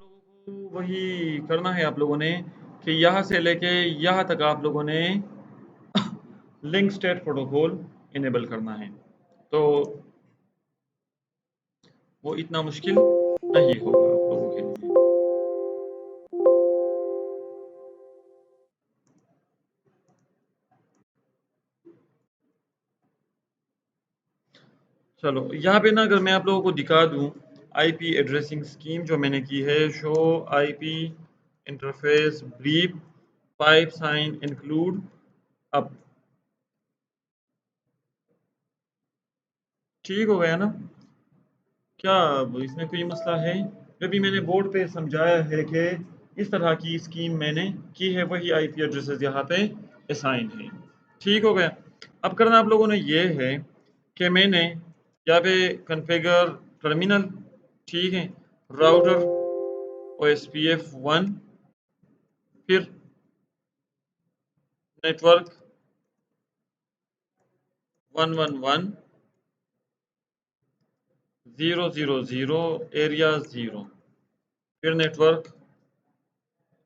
लोगों को वही करना है आप लोगों ने कि यहाँ से लेके यहाँ तक आप लोगों ने लिंक स्टेट प्रोटोकॉल इनेबल करना है। तो वो इतना मुश्किल नहीं होगा आप लोगों के लिए। चलो यहाँ पे ना अगर मैं आप लोगों को दिखा दूँ आईपी एड्रेसिंग स्कीम जो मैंने की है, show IP interface brief pipe sign include अब ठीक हो गया ना? क्या अब इसमें कोई मसला है? अभी मैंने बोर्ड पे समझाया है कि इस तरह की स्कीम मैंने की है, वही आईपी एड्रेसेस यहाँ पे असाइन है। ठीक हो गया। अब करना आप लोगों ने ये है कि मैंने यहाँ पे कॉन्फ़िगर टर्मिनल, ठीक है, राउटर ओएसपीएफ 1, फिर नेटवर्क 111.0.0.0 एरिया 0, फिर नेटवर्क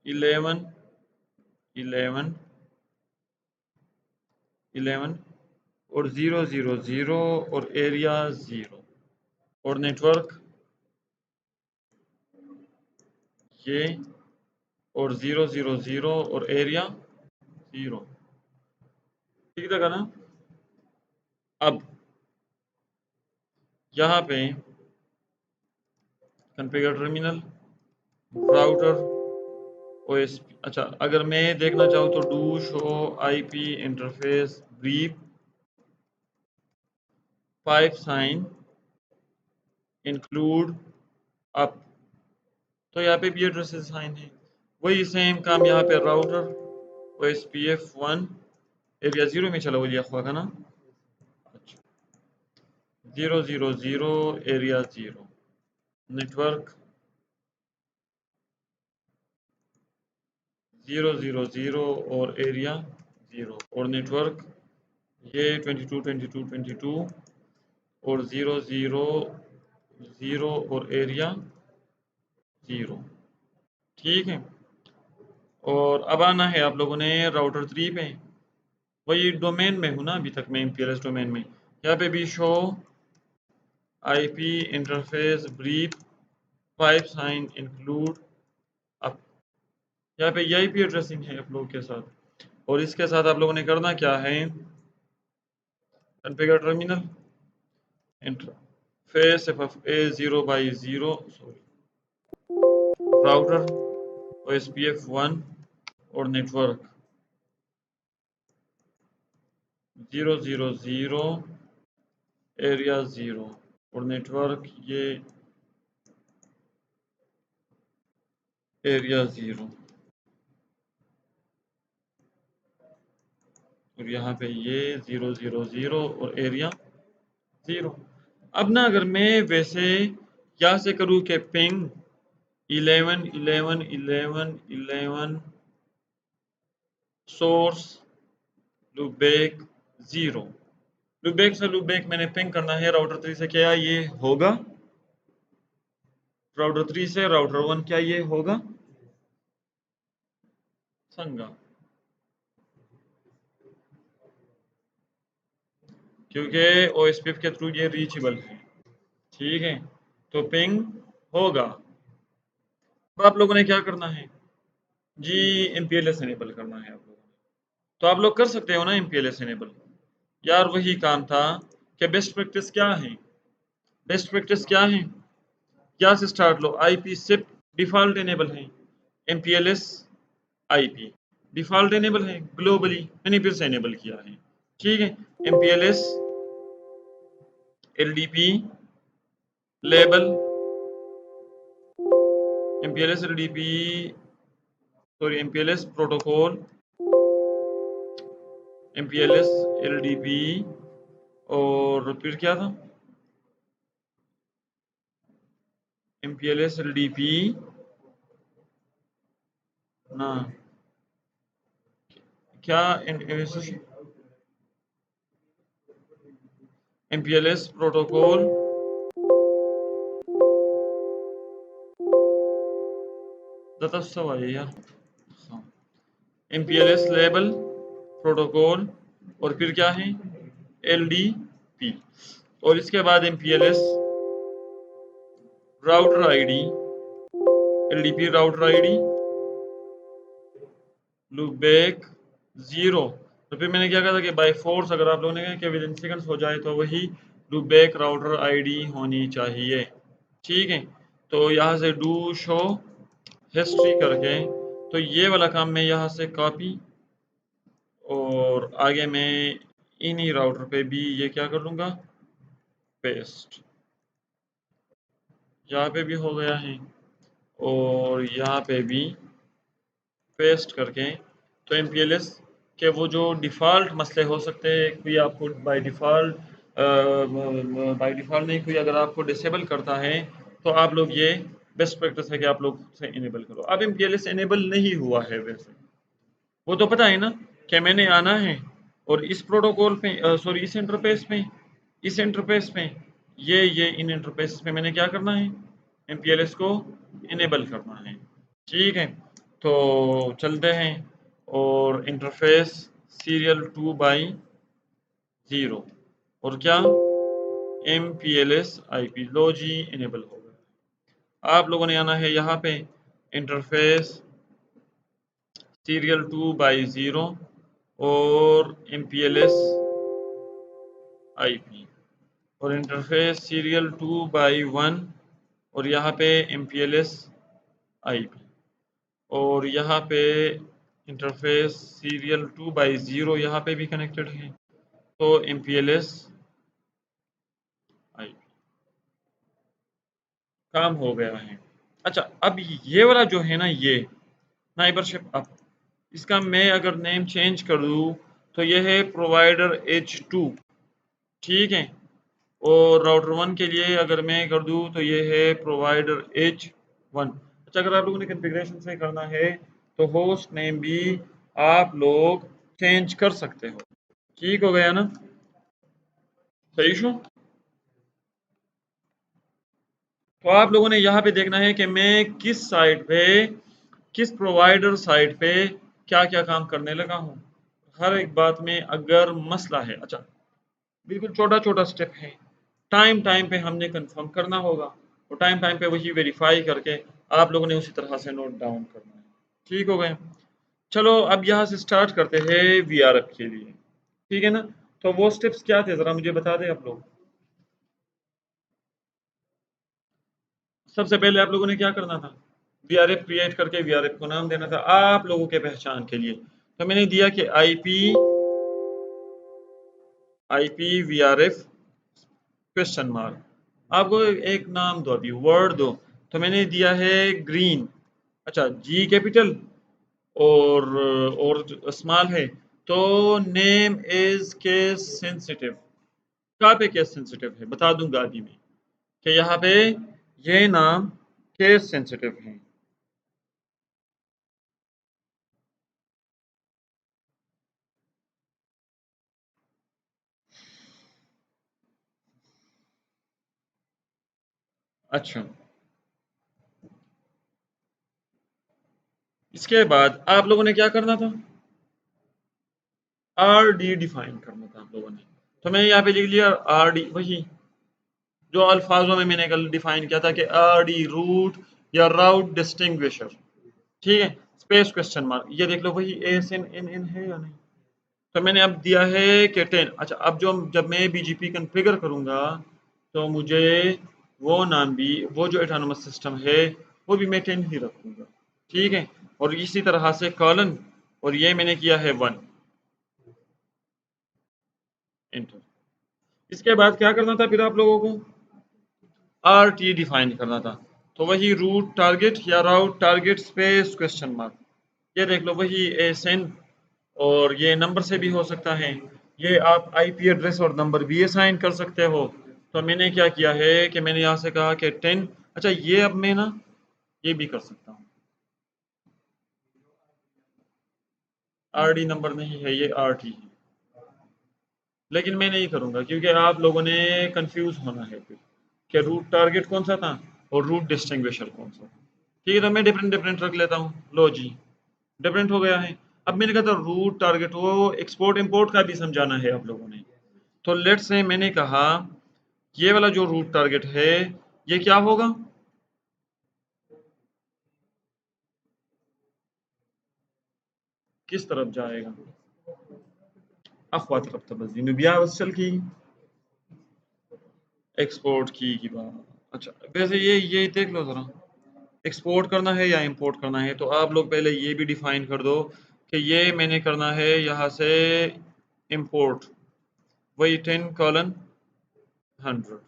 11.11.11 और 0.0.0 और एरिया 0 और नेटवर्क ये और 0.0.0 और एरिया 0। ठीक लगा ना? अब यहाँ पे कॉन्फ़िगर टर्मिनल, राउटर ओएसपी, अच्छा अगर मैं देखना चाहूँ तो do show IP interface brief pipe sign include up, तो यहाँ पे भी एड्रेसेस साइन है। वही सेम काम यहाँ पे राउटर ओएसपीएफ 1 एरिया 0 में चला, वो लिया हुआ था ना? अच्छा 0.0.0 एरिया 0, नेटवर्क 0.0.0 और एरिया 0 और नेटवर्क ये 22.22.22 और 0.0.0 और एरिया 0। ठीक है। और अब आना है आप लोगों ने राउटर 3 पे। वही डोमेन में हूँ ना अभी तक मैं, एमपीएलएस डोमेन में। यहाँ पे भी show IP interface brief pipe sign include अब, यहाँ पे ये आईपी एड्रेसिंग है आप लोगों के साथ। और इसके साथ आप लोगों ने करना क्या है, configure terminal interface FFA 0/0 sorry router OSPF 1 और नेटवर्क 0.0.0 एरिया 0 और नेटवर्क ये एरिया 0 और यहाँ पे ये 0.0.0 और एरिया 0। अब ना अगर मैं वैसे यहाँ से करूँ कि पिंग 11.11.11.11 सोर्स लूपबैक 0, लूपबैक से लूपबैक मैंने पिंग करना है राउटर 3 से, क्या ये होगा? राउटर 3 से राउटर 1 क्या ये होगा? संगा, क्योंकि ओएसपीएफ के थ्रू ये रीचेबल है। ठीक है, तो पिंग होगा। अब आप लोगों ने क्या करना है जी, एमपीएलएस एनेबल करना है आप लोगों ने। तो आप लोग कर सकते हो ना एमपीएलएस एनेबल? यार वही काम था कि बेस्ट प्रैक्टिस क्या है, बेस्ट प्रैक्टिस क्या है, क्या से स्टार्ट लो, आईपी सिप डिफॉल्ट एनेबल है, एमपीएलएस आईपी डिफॉल्ट एनेबल है ग्लोबली, मैंने फिर से एनेबल किया है। ठीक है, MPLS LDP label, MPLS LDP sorry MPLS protocol, MPLS LDP और फिर क्या था, एमपीएलएस एलडीपी ना क्या, एमपीएलएस प्रोटोकॉल ज़्यादा सवाल है यार। हाँ, MPLS लेबल प्रोटोकॉल और फिर क्या है LDP और इसके बाद MPLS router ID LDP router ID loopback 0। तो फिर मैंने क्या कहा था कि बाय फोर्स अगर आप लोगों ने कहा कि विद इन सेकंड्स हो जाए तो वही लूपबैक राउटर आईडी होनी चाहिए। ठीक है, तो यहाँ से डू शो हिस्ट्री करके तो ये वाला काम मैं यहाँ से कॉपी और आगे मैं इन्हीं राउटर पे भी ये क्या कर लूँगा पेस्ट। यहाँ पे भी हो गया है और यहाँ पे भी पेस्ट करके तो MPLS के वो जो डिफ़ॉल्ट मसले हो सकते हैं कोई आपको बाय डिफ़ॉल्ट नहीं कोई अगर आपको डिसेबल करता है तो आप लोग ये बेस्ट प्रैक्टिस है कि आप लोग से इनेबल करो। अब MPLS इनेबल नहीं हुआ है वैसे वो तो पता है ना कि मैंने आना है और इस प्रोटोकॉल पे सॉरी इस इंटरफेस पे ये इन इंटरफेस पे मैंने क्या करना है MPLS को इनेबल करना है। ठीक है, तो चलते हैं और इंटरफेस सीरियल 2/0 और क्या MPLS IP लो जी इनेबल हो गया। आप लोगों ने आना है यहाँ पे इंटरफेस सीरियल 2/0 और MPLS IP और इंटरफेस सीरियल 2/1 और यहाँ पे MPLS IP और यहाँ पे इंटरफेस सीरियल 2/0 यहाँ पे भी कनेक्टेड है तो MPLS IP काम हो गया है। अच्छा, अब ये वाला जो है ना ये नाइबरशिप अप इसका मैं अगर नेम चेंज कर दूँ तो ये है प्रोवाइडर H2। ठीक है, और राउटर 1 के लिए अगर मैं कर दूँ तो ये है प्रोवाइडर H1। अच्छा, अगर आप लोगों ने कॉन्फ़िगरेशन से करना है तो होस्ट नेम भी आप लोग चेंज कर सकते हो। ठीक हो गया ना, सही शो। तो आप लोगों ने यहाँ पे देखना है कि मैं किस साइट पे किस प्रोवाइडर साइट पे क्या क्या काम करने लगा हूँ। हर एक बात में अगर मसला है, अच्छा बिल्कुल छोटा छोटा स्टेप है, टाइम टाइम पे हमने कंफर्म करना होगा और टाइम टाइम पे वही वेरीफाई करके आप लोगों ने उसी तरह से नोट डाउन करना है। ठीक हो गए, चलो अब यहाँ से स्टार्ट करते हैं VRF के लिए। ठीक है ना, तो वो स्टेप्स क्या थे ज़रा मुझे बता दें आप लोग। सबसे पहले आप लोगों ने क्या करना था, VRF क्रिएट करके VRF को नाम देना था आप लोगों के पहचान के लिए। तो मैंने दिया कि IP VRF क्वेश्चन मार्क, आपको एक नाम दो अभी वर्ड दो, तो मैंने दिया है ग्रीन। अच्छा, G कैपिटल और स्मॉल है तो नेम इज केस सेंसिटिव। कहाँ पे केस सेंसिटिव है बता दूंगा अभी मैं कि यहाँ पे ये नाम केस सेंसिटिव है। अच्छा, इसके बाद आप लोगों ने क्या करना था, RD डिफाइन करना था आप लोगों ने। तो मैंने यहाँ पे लिख लिया RD, वही जो अल्फाजों में मैंने कल डिफाइन किया था कि RD रूट या राउट डिस्टिंग्विशर। ठीक है, स्पेस क्वेश्चन मार्क, ये देख लो वही ASN इन है या नहीं। तो मैंने अब दिया है कि 10। अच्छा, अब जो जब मैं BGP कॉन्फ़िगर करूँगा तो मुझे वो नाम भी वो जो एटोनोमस सिस्टम है वो भी मैं 10 ही रखूँगा। ठीक है, और इसी तरह से कॉलन और ये मैंने किया है 1 इंटर। इसके बाद क्या करना था फिर आप लोगों को, RT डिफाइन करना था। तो वही रूट टारगेट या राउट टारगेट स्पेस क्वेश्चन मार्क, ये देख लो वही ASN और ये नंबर से भी हो सकता है, ये आप IP एड्रेस और नंबर भी असाइन कर सकते हो। तो मैंने क्या किया है कि मैंने यहाँ से कहा कि 10। अच्छा, ये अब मैं ना ये भी कर सकता हूँ, RD नंबर नहीं है ये RT है, लेकिन मैं नहीं करूँगा क्योंकि आप लोगों ने कंफ्यूज होना है फिर कि रूट टारगेट कौन सा था और रूट डिस्टिंग्विशर कौन सा था। ठीक है, तो मैं डिफरेंट डिफरेंट रख लेता हूँ। लो जी, डिफरेंट हो गया है। अब मैंने कहा था रूट टारगेट, वो एक्सपोर्ट इंपोर्ट का भी समझाना है आप लोगों ने। तो लेट्स से मैंने कहा ये वाला जो रूट टारगेट है ये क्या होगा, किस तरफ जाएगा? अखवा तरफ तबज्जी नुबिया वसल की एक्सपोर्ट की बात। अच्छा, वैसे ये देख लो जरा, एक्सपोर्ट करना है या इंपोर्ट करना है, तो आप लोग पहले ये भी डिफाइन कर दो कि ये मैंने करना है यहाँ से इंपोर्ट, वही 10:100।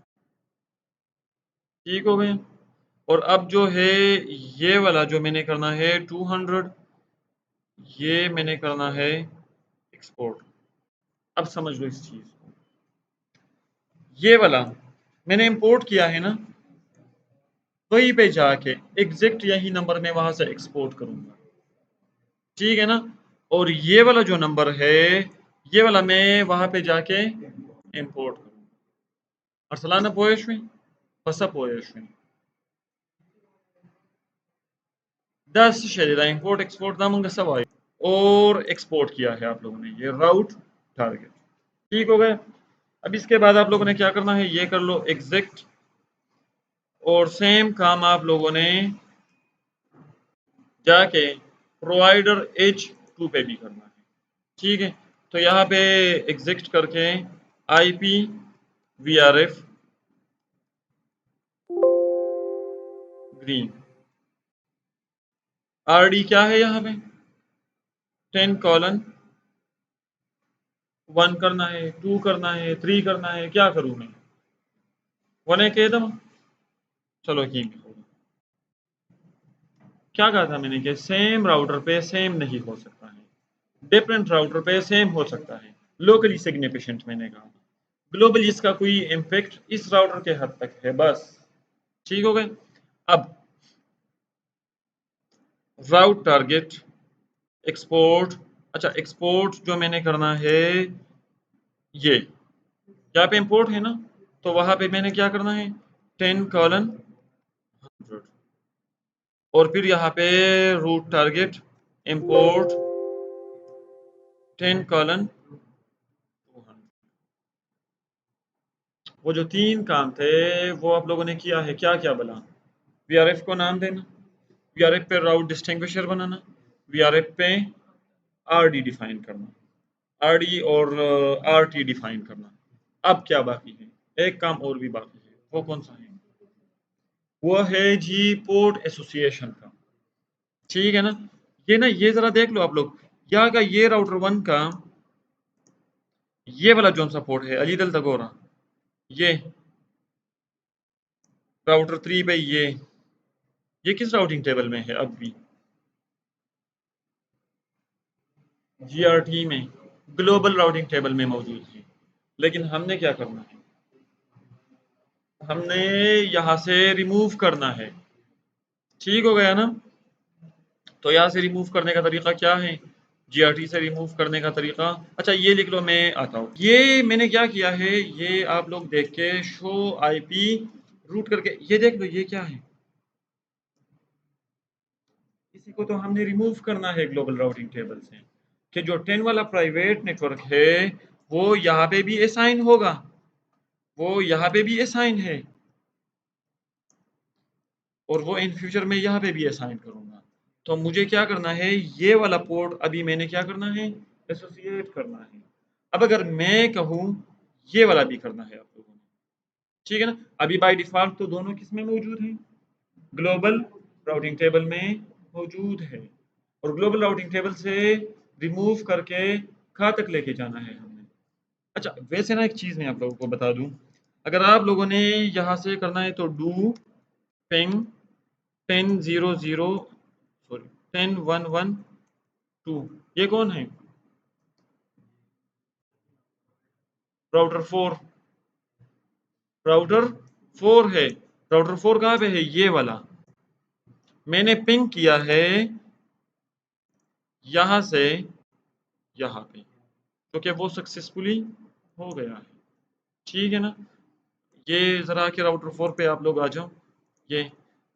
ठीक हो गया। और अब जो है ये वाला जो मैंने करना है 200, ये मैंने करना है एक्सपोर्ट। अब समझ लो इस चीज को, ये वाला मैंने इंपोर्ट किया है ना, वहीं पे जाके एग्जैक्ट यही नंबर मैं वहां से एक्सपोर्ट करूंगा। ठीक है ना। और ये वाला जो नंबर है ये वाला मैं वहां पे जाके इंपोर्ट करूंगा। अरसलान पोएश में बसा पोएश में 10 शेरिदा इंपोर्ट एक्सपोर्ट नामंगा सवाई और एक्सपोर्ट किया है आप लोगों ने, ये राउट टारगेट। ठीक हो गया। अब इसके बाद आप लोगों ने क्या करना है, ये कर लो एग्जैक्ट, और सेम काम आप लोगों ने जाके प्रोवाइडर H2 पे भी करना है। ठीक है, तो यहाँ पे एग्जिस्ट करके IP VRF ग्रीन, RD क्या है यहाँ पे 10:1 करना है, 2 करना है, 3 करना है, क्या करूँ मैं, 1 है कह दम। चलो ही होगा। क्या कहा था मैंने कि सेम राउटर पे सेम नहीं हो सकता है, डिफरेंट राउटर पे सेम हो सकता है, लोकली सिग्निफिकेंट मैंने कहा, ग्लोबली इसका कोई इम्पैक्ट इस राउटर के हद तक है बस। ठीक हो गए। अब राउट टारगेट एक्सपोर्ट, अच्छा एक्सपोर्ट जो मैंने करना है ये यहाँ पे इंपोर्ट है ना, तो वहां पे मैंने क्या करना है 10:100, और फिर यहाँ पे रूट टारगेट इंपोर्ट 10:200। वो जो 3 काम थे वो आप लोगों ने किया है, क्या क्या बोला, VRF को नाम देना, VRF पे राउट डिस्टिंग्विशर बनाना, VRF पे RD डिफाइन करना, RD और RT डिफाइन करना। अब क्या बाकी है, एक काम और भी बाकी है, वो कौन सा है, वो है जी पोर्ट एसोसिएशन का। ठीक है ना। ये ना ये जरा देख लो आप लोग, यहाँ का ये राउटर 1 का ये वाला जोन सा पोर्ट है अली दल तगोरा, ये राउटर 3 पे ये किस राउटिंग टेबल में है अब भी, GRT में ग्लोबल राउटिंग टेबल में मौजूद है। लेकिन हमने क्या करना है, हमने यहाँ से रिमूव करना है। ठीक हो गया ना। तो यहाँ से रिमूव करने का तरीका क्या है, GRT से रिमूव करने का तरीका, अच्छा ये लिख लो, मैं आता हूँ। ये मैंने क्या किया है, ये आप लोग देख के शो IP रूट करके ये देख लो, ये क्या है, इसी को तो हमने रिमूव करना है ग्लोबल राउटिंग टेबल से, कि जो 10 वाला प्राइवेट नेटवर्क है वो यहाँ पे भी असाइन होगा, वो यहाँ पे भी असाइन है, और वो इन फ्यूचर में यहाँ पे भी असाइन करूंगा। तो मुझे क्या करना है, ये वाला पोर्ट अभी मैंने क्या करना है, एसोसिएट करना है। अब अगर मैं कहूँ ये वाला भी करना है आप लोगों ने, ठीक है ना। अभी बाय डिफॉल्ट तो दोनों किस में मौजूद हैं, ग्लोबल राउटिंग टेबल में मौजूद है, और ग्लोबल राउटिंग टेबल से रिमूव करके कहाँ तक लेके जाना है हमने। अच्छा वैसे ना एक चीज़ मैं आप लोगों को बता दूं, अगर आप लोगों ने यहाँ से करना है तो डू पिंग 10:00 सॉरी 10:112, ये कौन है, राउटर 4, राउटर 4 है। राउटर 4 कहाँ पे है, ये वाला मैंने पिंग किया है यहाँ से यहाँ पे, क्योंकि वो सक्सेसफुली हो गया है। ठीक है ना। ये ज़रा के राउटर 4 पे आप लोग आ जाओ, ये,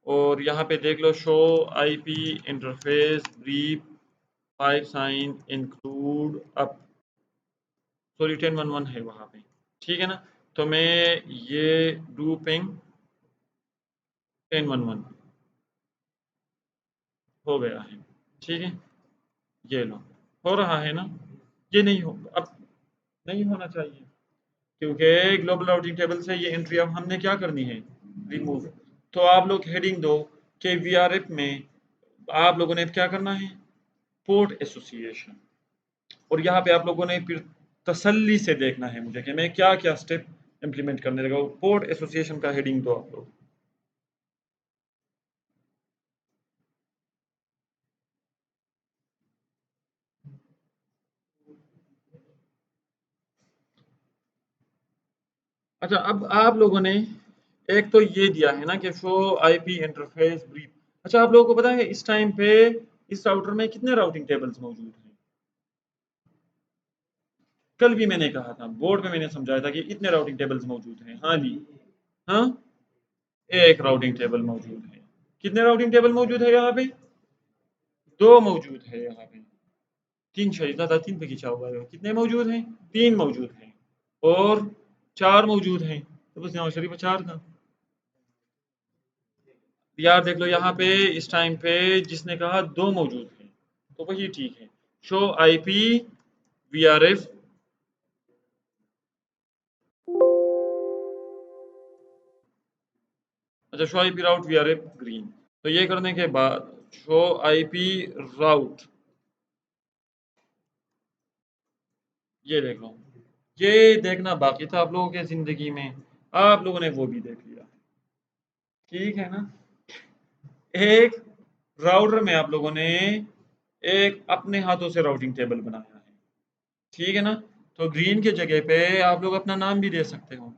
और यहाँ पे देख लो show IP interface brief 5 sign include up, sorry 1011 है वहाँ पे, ठीक है ना। तो मैं ये डू पिंग 1011 हो गया है, ठीक है। ये लो, हो रहा है ना। ये नहीं हो, अब नहीं होना चाहिए, क्योंकि ग्लोबल राउटिंग टेबल से ये एंट्री अब हमने क्या करनी है, रिमूव। तो आप लोग हेडिंग दो कि वीआरएफ में आप लोगों ने क्या करना है, पोर्ट एसोसिएशन। और यहाँ पे आप लोगों ने फिर तसल्ली से देखना है मुझे कि मैं क्या क्या स्टेप इंप्लीमेंट करने लगा हूँ। पोर्ट एसोसिएशन का हेडिंग दो आप लोग। अच्छा, अब आप लोगों ने एक तो ये दिया है ना कि शो आईपी इंटरफेस ब्रीफ। अच्छा, आप लोगों को पता है इस टाइम पे इस राउटर में कितने राउटिंग टेबल्स मौजूद हैं? कल भी मैंने कहा था, बोर्ड में मैंने समझाया था कि इतने राउटिंग टेबल्स मौजूद हैं। हाँ जी, हाँ, एक राउटिंग टेबल मौजूद है। कितने राउटिंग टेबल मौजूद है यहाँ पे? दो मौजूद है यहाँ पे। तीन शरीफ था, तीन पे खींचा हुआ है। कितने मौजूद हैं? तीन मौजूद हैं। और चार मौजूद हैं, तो बस यहाँ शरीफ चार था। यार देख लो यहाँ पे इस टाइम पे जिसने कहा दो मौजूद हैं, तो वही ठीक है। शो आईपी वीआरएफ, अच्छा show IP route VRF green. तो ये करने के बाद शो आईपी राउट, ये देख लो। ये देखना बाकी था आप लोगों के जिंदगी में, आप लोगों ने वो भी देख लिया, ठीक है ना। एक राउटर में आप लोगों ने एक अपने हाथों से राउटिंग टेबल बनाया है, ठीक है ना। तो ग्रीन के जगह पे आप लोग अपना नाम भी दे सकते हो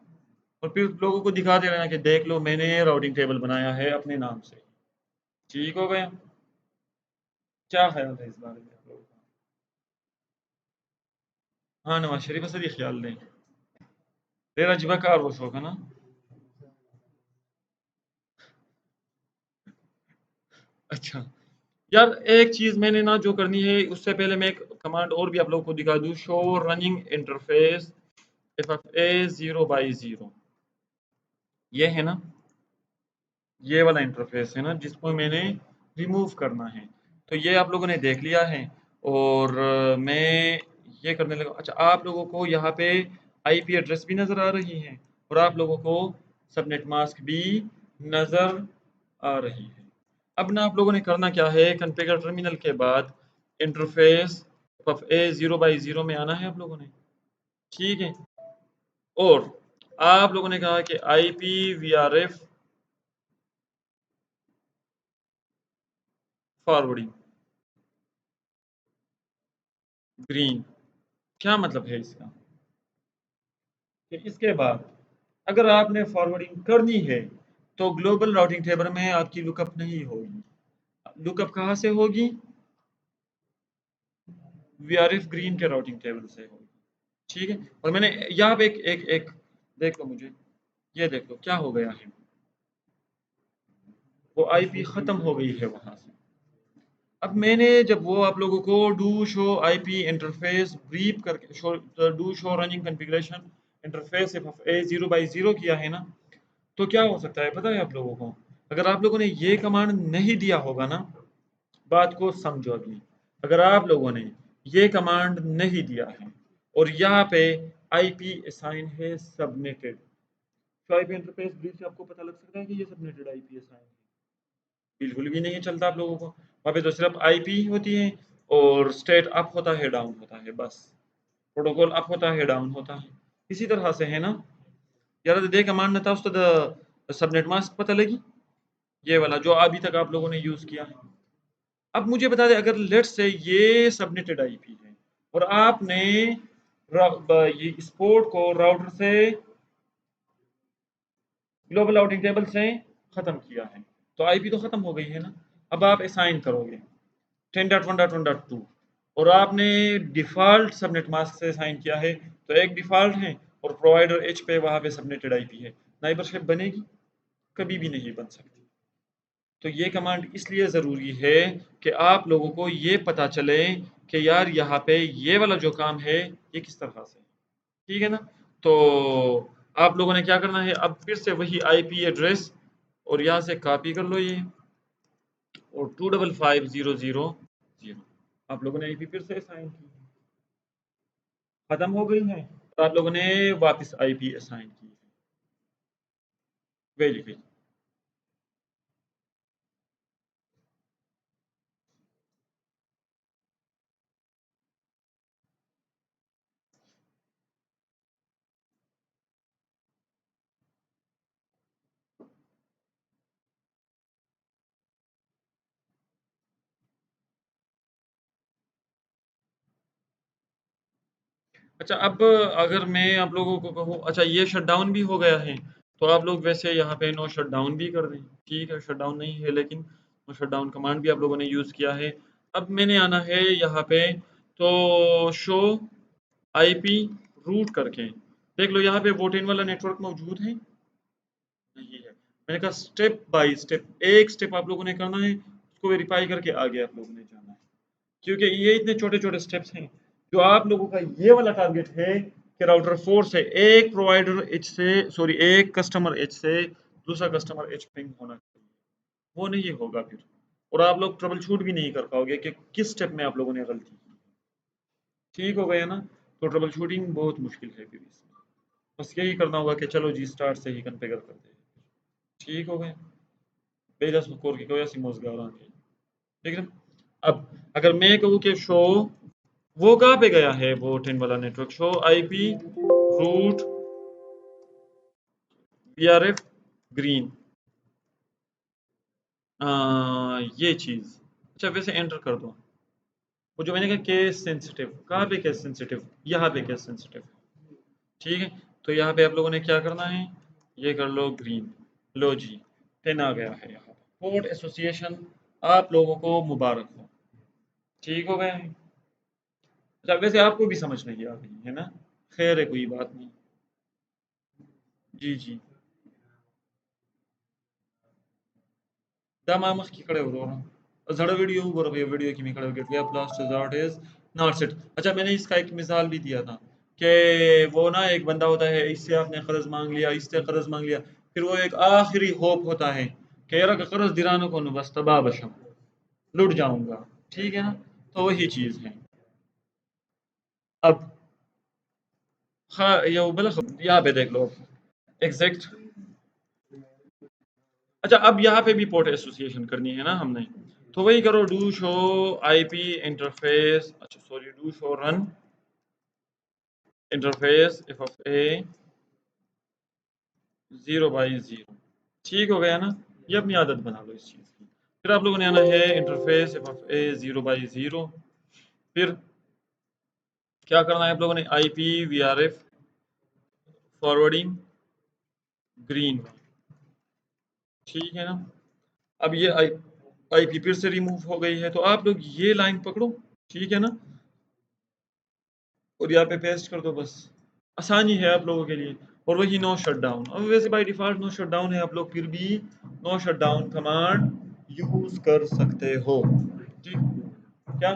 और फिर लोगों को दिखा दे रहे हैं कि देख लो मैंने राउटिंग टेबल बनाया है अपने नाम से। ठीक हो गया। क्या ख्याल है इस बारे में आप लोगों का? हाँ नवाज शरीफ असद, ये ख्याल नहीं, तेरा जिबाकार वो शौक है ना। अच्छा यार, एक चीज मैंने ना जो करनी है उससे पहले मैं एक कमांड और भी आप लोगों को दिखा दूं। Show running interface F F A 0/0, ये है ना, ये वाला इंटरफेस है ना जिसको मैंने रिमूव करना है। तो ये आप लोगों ने देख लिया है और मैं ये करने लगा। अच्छा, आप लोगों को यहाँ पे आईपी एड्रेस भी नज़र आ रही है और आप लोगों को सबनेट मास्क भी नज़र आ रही है। अब ना आप लोगों ने करना क्या है, कॉन्फ़िगर टर्मिनल के बाद इंटरफेस ऑफ ए 0/0 में आना है आप लोगों ने, ठीक है। और आप लोगों ने कहा कि आईपी वीआरएफ फॉरवर्डिंग ग्रीन, क्या मतलब है इसका? कि इसके बाद अगर आपने फॉरवर्डिंग करनी है तो ग्लोबल राउटिंग टेबल में आपकी लुकअप नहीं होगी। लुकअप कहाँ से होगी? वीआरएफ ग्रीन के राउटिंग टेबल से होगी, ठीक है। और मैंने यहाँ पे एक एक एक देख लो मुझे, ये देख लो क्या हो गया है, वो आईपी खत्म हो गई है वहां से। अब मैंने जब वो आप लोगों को do show IP interface brief करके show, do show running configuration interface a 0/0 किया है ना, तो क्या हो सकता है पता है आप लोगों को? अगर आप लोगों ने ये कमांड नहीं दिया होगा ना, बात को समझो अभी। अगर आप लोगों ने ये कमांड नहीं दिया है और यहाँ पे आईपी असाइन है सबनेटेड, तो आईपी इंटरफेस ब्रीफ से आपको पता लग सकता है कि ये सबनेटेड आईपी असाइन है। बिल्कुल भी नहीं चलता आप लोगों को, वहाँ पे तो सिर्फ आईपी होती है और स्टेट अप होता है डाउन होता है बस, प्रोटोकॉल अप होता है डाउन होता है। इसी तरह से है ना यार, दे कमांड न था उस सबनेट मास्क पता लगी, ये वाला जो अभी तक आप लोगों ने यूज किया है। अब मुझे बता दें, अगर लेट से ये सबनेटेड आईपी है और आपने ये स्पोर्ट को राउटर से ग्लोबल राउटिंग टेबल से खत्म किया है, तो आईपी तो खत्म हो गई है ना। अब आप असाइन करोगे 10.1.1.2 और आपने डिफ़ॉल्ट सबनेट मास्क से साइन किया है, तो एक डिफ़ॉल्ट है और प्रोवाइडर एच पे वहाँ पे सबनेटेड आईपी है, नाइबरशिप बनेगी? कभी भी नहीं बन सकती। तो ये कमांड इसलिए ज़रूरी है कि आप लोगों को ये पता चले कि यार यहाँ पे ये वाला जो काम है ये किस तरह से है। ठीक है ना? तो आप लोगों ने क्या करना है, अब फिर से वही आईपी एड्रेस और यहाँ से कॉपी कर लो ये, और 255,000 आप लोगों ने आईपी फिर से असाइन की, खत्म हो गई है। तो आप लोगों ने वापस आईपी असाइन की, वेरीफाई। अच्छा, अब अगर मैं आप लोगों को कहूँ, अच्छा ये शट डाउन भी हो गया है, तो आप लोग वैसे यहाँ पे नो शट डाउन भी कर दें। ठीक है, शट डाउन नहीं है लेकिन नो शट डाउन कमांड भी आप लोगों ने यूज़ किया है। अब मैंने आना है यहाँ पे, तो शो आईपी रूट करके देख लो, यहाँ पे वोट इन वाला नेटवर्क मौजूद है, नहीं है। मैंने कहा स्टेप बाय स्टेप, एक स्टेप आप लोगों ने करना है, उसको वेरीफाई करके आगे आप लोगों ने जाना है, क्योंकि ये इतने छोटे छोटे स्टेप्स हैं। जो आप लोगों का ये वाला टारगेट है कि राउटर 4 से एक प्रोवाइडर एच से, सॉरी एक कस्टमर एच से दूसरा कस्टमर एच पिंग होना चाहिए, वो नहीं होगा फिर, और आप लोग ट्रबल शूट भी नहीं कर पाओगे कि किस स्टेप में आप लोगों ने गलती की। ठीक हो गया ना? तो ट्रबल शूटिंग बहुत मुश्किल है फिर इसमें, बस यही करना होगा कि चलो जी स्टार्ट से ही कन्फिगर कर दे। ठीक हो गया? बेजस कोर की कोई ऐसी मोजगार ठीक है। अब अगर मैं कहूँ कि शो, वो कहाँ पे गया है वो 10 वाला network, show IP route VRF green, ये चीज, अच्छा वैसे एंटर कर दो। वो जो मैंने कहा केस सेंसिटिव, कहाँ पे केस सेंसिटिव, यहाँ पे केस सेंसिटिव। ठीक है, तो यहाँ पे आप लोगों ने क्या करना है, ये कर लो ग्रीन, लो जी 10 आ गया है यहाँ पे। पोर्ट एसोसिएशन आप लोगों को मुबारक हो। ठीक हो गया है? अच्छा वैसे आपको भी समझ नहीं आ रही है ना, खैर है कोई बात नहीं। जी जी, Dama की खड़े हो रहा ज़रा वीडियो ऊपर पे वीडियो की में खड़े हो गए way last resort is not set. अच्छा मैंने इसका एक मिसाल भी दिया था कि वो ना एक बंदा होता है, इससे आपने कर्ज मांग लिया, इससे कर्ज मांग लिया, फिर वो एक आखिरी होप होता है कि यार अगर कर्ज दिलाने को न बस तबाह बशम, लुट जाऊंगा। ठीक है ना? तो वही चीज है। अब हाँ ये वो बल यहाँ पे देख लो एग्जैक्ट। अच्छा अब यहाँ पे भी पोर्ट एसोसिएशन करनी है ना हमने, तो वही करो डू शो आईपी इंटरफेस, अच्छा sorry do show run interface f of a 0/0। ठीक हो गया ना? ये अपनी आदत बना लो इस चीज़ की। फिर आप लोगों ने आना है इंटरफेस एफ ऑफ ए 0/0, फिर क्या करना है आप लोगों ने, I P V R F forwarding green. ठीक है ना? अब ये आई पी फिर से रिमूव हो गई है, तो आप लोग ये लाइन पकड़ो। ठीक है ना? और यहाँ पे पेस्ट कर दो बस, आसानी है आप लोगों के लिए। और वही नो शट डाउन, अब वैसे by default no shutdown है, आप लोग फिर भी no shutdown command use कर सकते हो। ठीक, क्या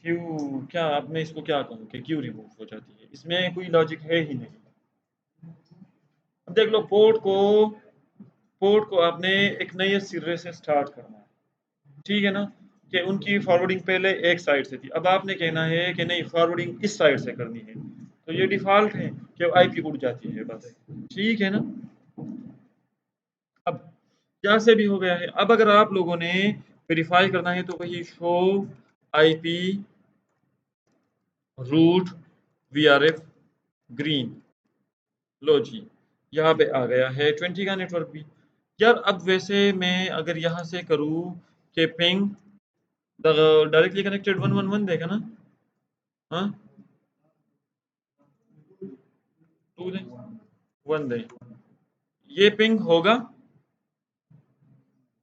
क्यों, क्या अब मैं इसको क्या कहूँ कि क्यों रिमूव हो जाती है, इसमें कोई लॉजिक है ही नहीं। अब देख लो पोर्ट को आपने एक नए सिरे से स्टार्ट करना है। ठीक है ना? कि उनकी फॉरवर्डिंग पहले एक साइड से थी, अब आपने कहना है कि नहीं फॉरवर्डिंग इस साइड से करनी है, तो ये डिफॉल्ट है कि आईपी उड़ जाती है बस। ठीक है ना? अब क्या से भी हो गया है, अब अगर आप लोगों ने वेरीफाई करना है तो वही show IP route VRF green, लो जी यहाँ पे आ गया है 20 का नेटवर्क भी। यार अब वैसे मैं अगर यहाँ से करूँ कि पिंग डायरेक्टली कनेक्टेड 111 देगा ना, हाँ 2 दे 1 दे, ये पिंग होगा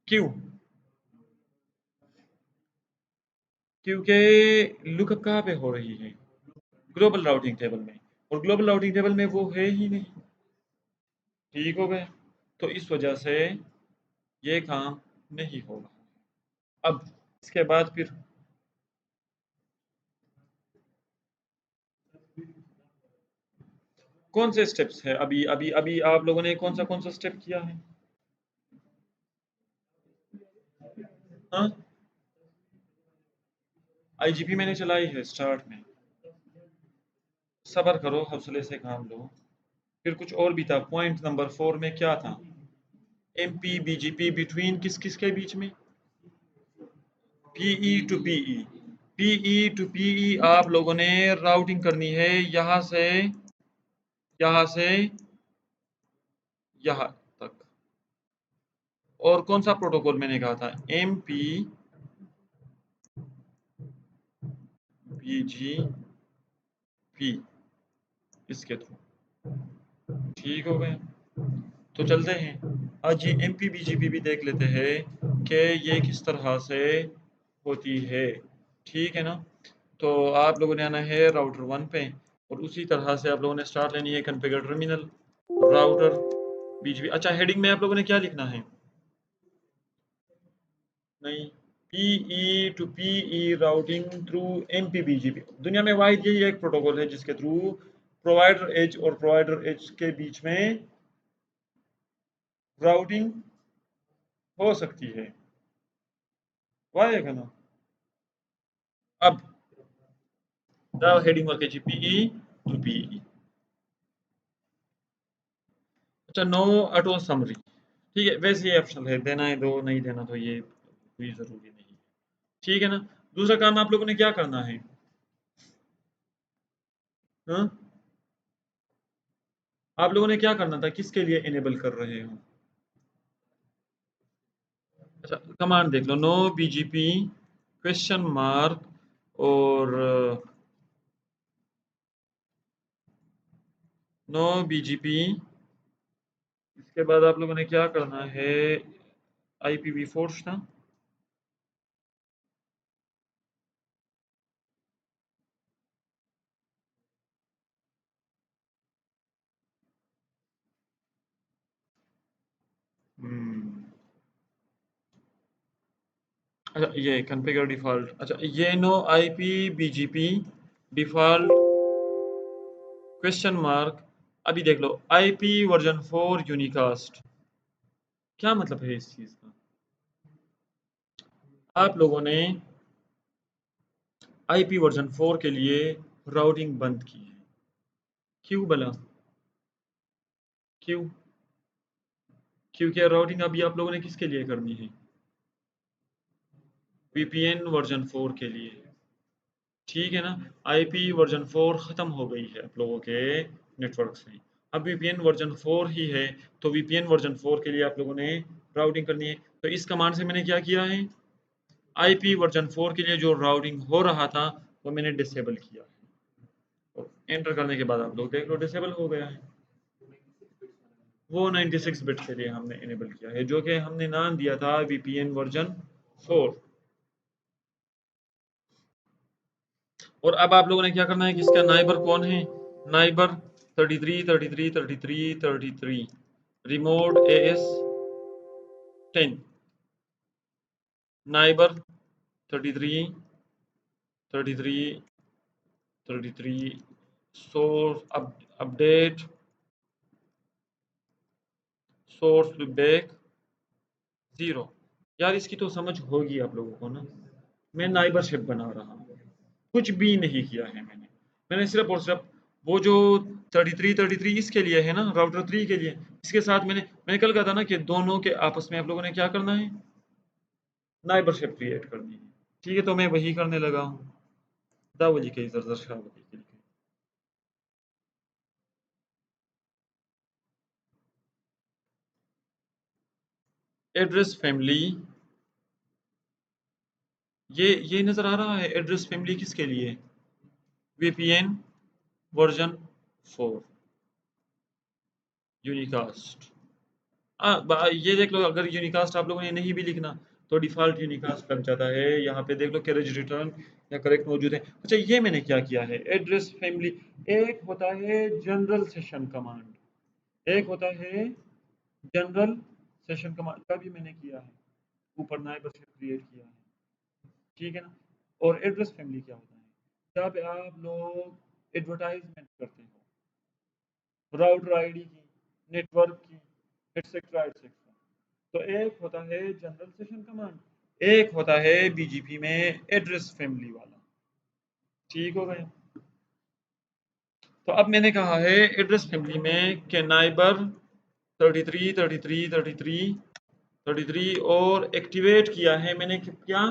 क्यों, क्योंकि लुकअप कहाँ पे हो रही है, ग्लोबल राउटिंग टेबल में, और ग्लोबल राउटिंग टेबल में वो है ही नहीं। ठीक हो गए। तो इस वजह से ये काम नहीं होगा। अब इसके बाद फिर कौन से स्टेप्स है? अभी अभी अभी आप लोगों ने कौन सा स्टेप किया है? हाँ, आईजीपी मैंने चलाई है स्टार्ट में। सब्र करो, हौसले से काम लो। फिर कुछ और भी था, पॉइंट नंबर 4 में क्या था? एमपी बीजीपी बिटवीन किस किस के बीच में? PE to PE. PE to PE आप लोगों ने राउटिंग करनी है यहां से, यहां से यहां तक। और कौन सा प्रोटोकॉल मैंने कहा था? एम पी बीजीपी, इसके थ्रू। ठीक हो गए। तो चलते हैं आज ये एम पी बीजीपी भी देख लेते हैं कि ये किस तरह से होती है। ठीक है ना? तो आप लोगों ने आना है राउटर 1 पे, और उसी तरह से आप लोगों ने स्टार्ट लेनी है कॉन्फ़िगर टर्मिनल राउटर बीजीपी। अच्छा, हेडिंग में आप लोगों ने क्या लिखना है? नहीं, PE to PE routing through MP BGP. दुनिया में वाहिद यही एक प्रोटोकॉल है जिसके थ्रू प्रोवाइडर एज और प्रोवाइडर एज के बीच में राउटिंग हो सकती है। वाह है ना? अब द हेडिंग वर्क है पीई टू पीई। अच्छा, नो ऑटो समरी। ठीक है, वैसे ये ऑप्शनल है, देना है दो, नहीं देना तो ये कोई ज़रूरी नहीं है। ठीक है ना? दूसरा काम आप लोगों ने क्या करना है? हाँ? आप लोगों ने क्या करना था? किसके लिए इनेबल कर रहे हो? अच्छा, कमांड देख लो, नो बीजीपी क्वेश्चन मार्क और नो बीजीपी। इसके बाद आप लोगों ने क्या करना है? IPv4 था। हम्म, अच्छा ये कॉन्फ़िगर डिफ़ॉल्ट। अच्छा, ये no IP BGP default question mark. अभी देख लो, आईपी वर्जन 4 यूनिकास्ट। क्या मतलब है इस चीज़ का? आप लोगों ने आईपी वर्जन 4 के लिए राउटिंग बंद की है। क्यों भला? क्यों? क्योंकि राउटिंग अभी आप लोगों ने किसके लिए करनी है? वीपीएन वर्जन 4 के लिए। ठीक है ना? आईपी वर्जन 4 ख़त्म हो गई है आप लोगों के नेटवर्क से। अब वीपीएन वर्जन 4 ही है, तो वीपीएन वर्जन 4 के लिए आप लोगों ने राउटिंग करनी है। तो इस कमांड से मैंने क्या किया है? आईपी वर्जन 4 के लिए जो राउटिंग हो रहा था वो मैंने डिसेबल किया है। और एंटर करने के बाद आप लोग देख लो डिसेबल हो गया है। वो 96 बिट के लिए हमने इनेबल किया है, जो कि हमने नाम दिया था वीपीएन वर्जन 4। और अब आप लोगों ने क्या करना है? किसका नाइबर कौन है? Neighbour 33 33 33 33 remote as 10 neighbour 33 33 33 source update source back 0। यार इसकी तो समझ होगी आप लोगों को ना? मैं नाइबर शिप बना रहा हूँ, कुछ भी नहीं किया है मैंने। मैंने सिर्फ और सिर्फ वो जो 33 इसके लिए है ना, राउटर 3 के लिए, इसके साथ मैंने कल कहा था ना कि दोनों के आपस में आप लोगों ने क्या करना है? नाइबरशिप क्रिएट करनी है। ठीक है, तो मैं वही करने लगा हूँ। दावली के जर शावली के लिए एड्रेस फैमिली। ये नजर आ रहा है एड्रेस फैमिली किसके लिए? VPN version 4 unicast. ये देख लो, अगर यूनिकास्ट आप लोगों ने नहीं भी लिखना तो डिफ़ॉल्ट यूनिकास्ट लग जाता है। यहाँ पे देख लो कैरेज रिटर्न या करेक्ट मौजूद है। अच्छा, ये मैंने क्या किया है? Address family. एक होता है जनरल सेशन कमांड, एक होता है जनरल सेशन कमांड का भी मैंने किया है, ऊपर नाइबरशिप क्रिएट किया है, ठीक है ना। और एड्रेस फैमिली क्या होता है, जहाँ पे आप लोग एडवर्टाइजमेंट करते हो राउटर आईडी की, नेटवर्क की, एटसेट्रा एटसेट्रा। तो एक होता है जनरल सेशन कमांड, एक होता है बीजीपी में एड्रेस फैमिली वाला, ठीक हो गया। तो अब मैंने कहा है एड्रेस फैमिली में कि नाइबर 33 33 33 33 और एक्टिवेट किया है मैंने, क्या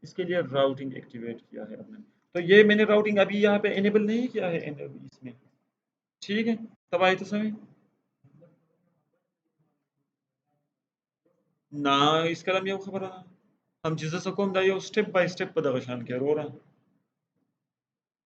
इसके लिए राउटिंग एक्टिवेट किया है अपने। तो ये मैंने राउटिंग अभी यहाँ पे इनेबल नहीं किया है इसमें, ठीक है। तब आई तो सही ना, इसका लम ये खबर हम चीज़ सकोम दायो स्टेप बाय स्टेप बदगशान के रोरा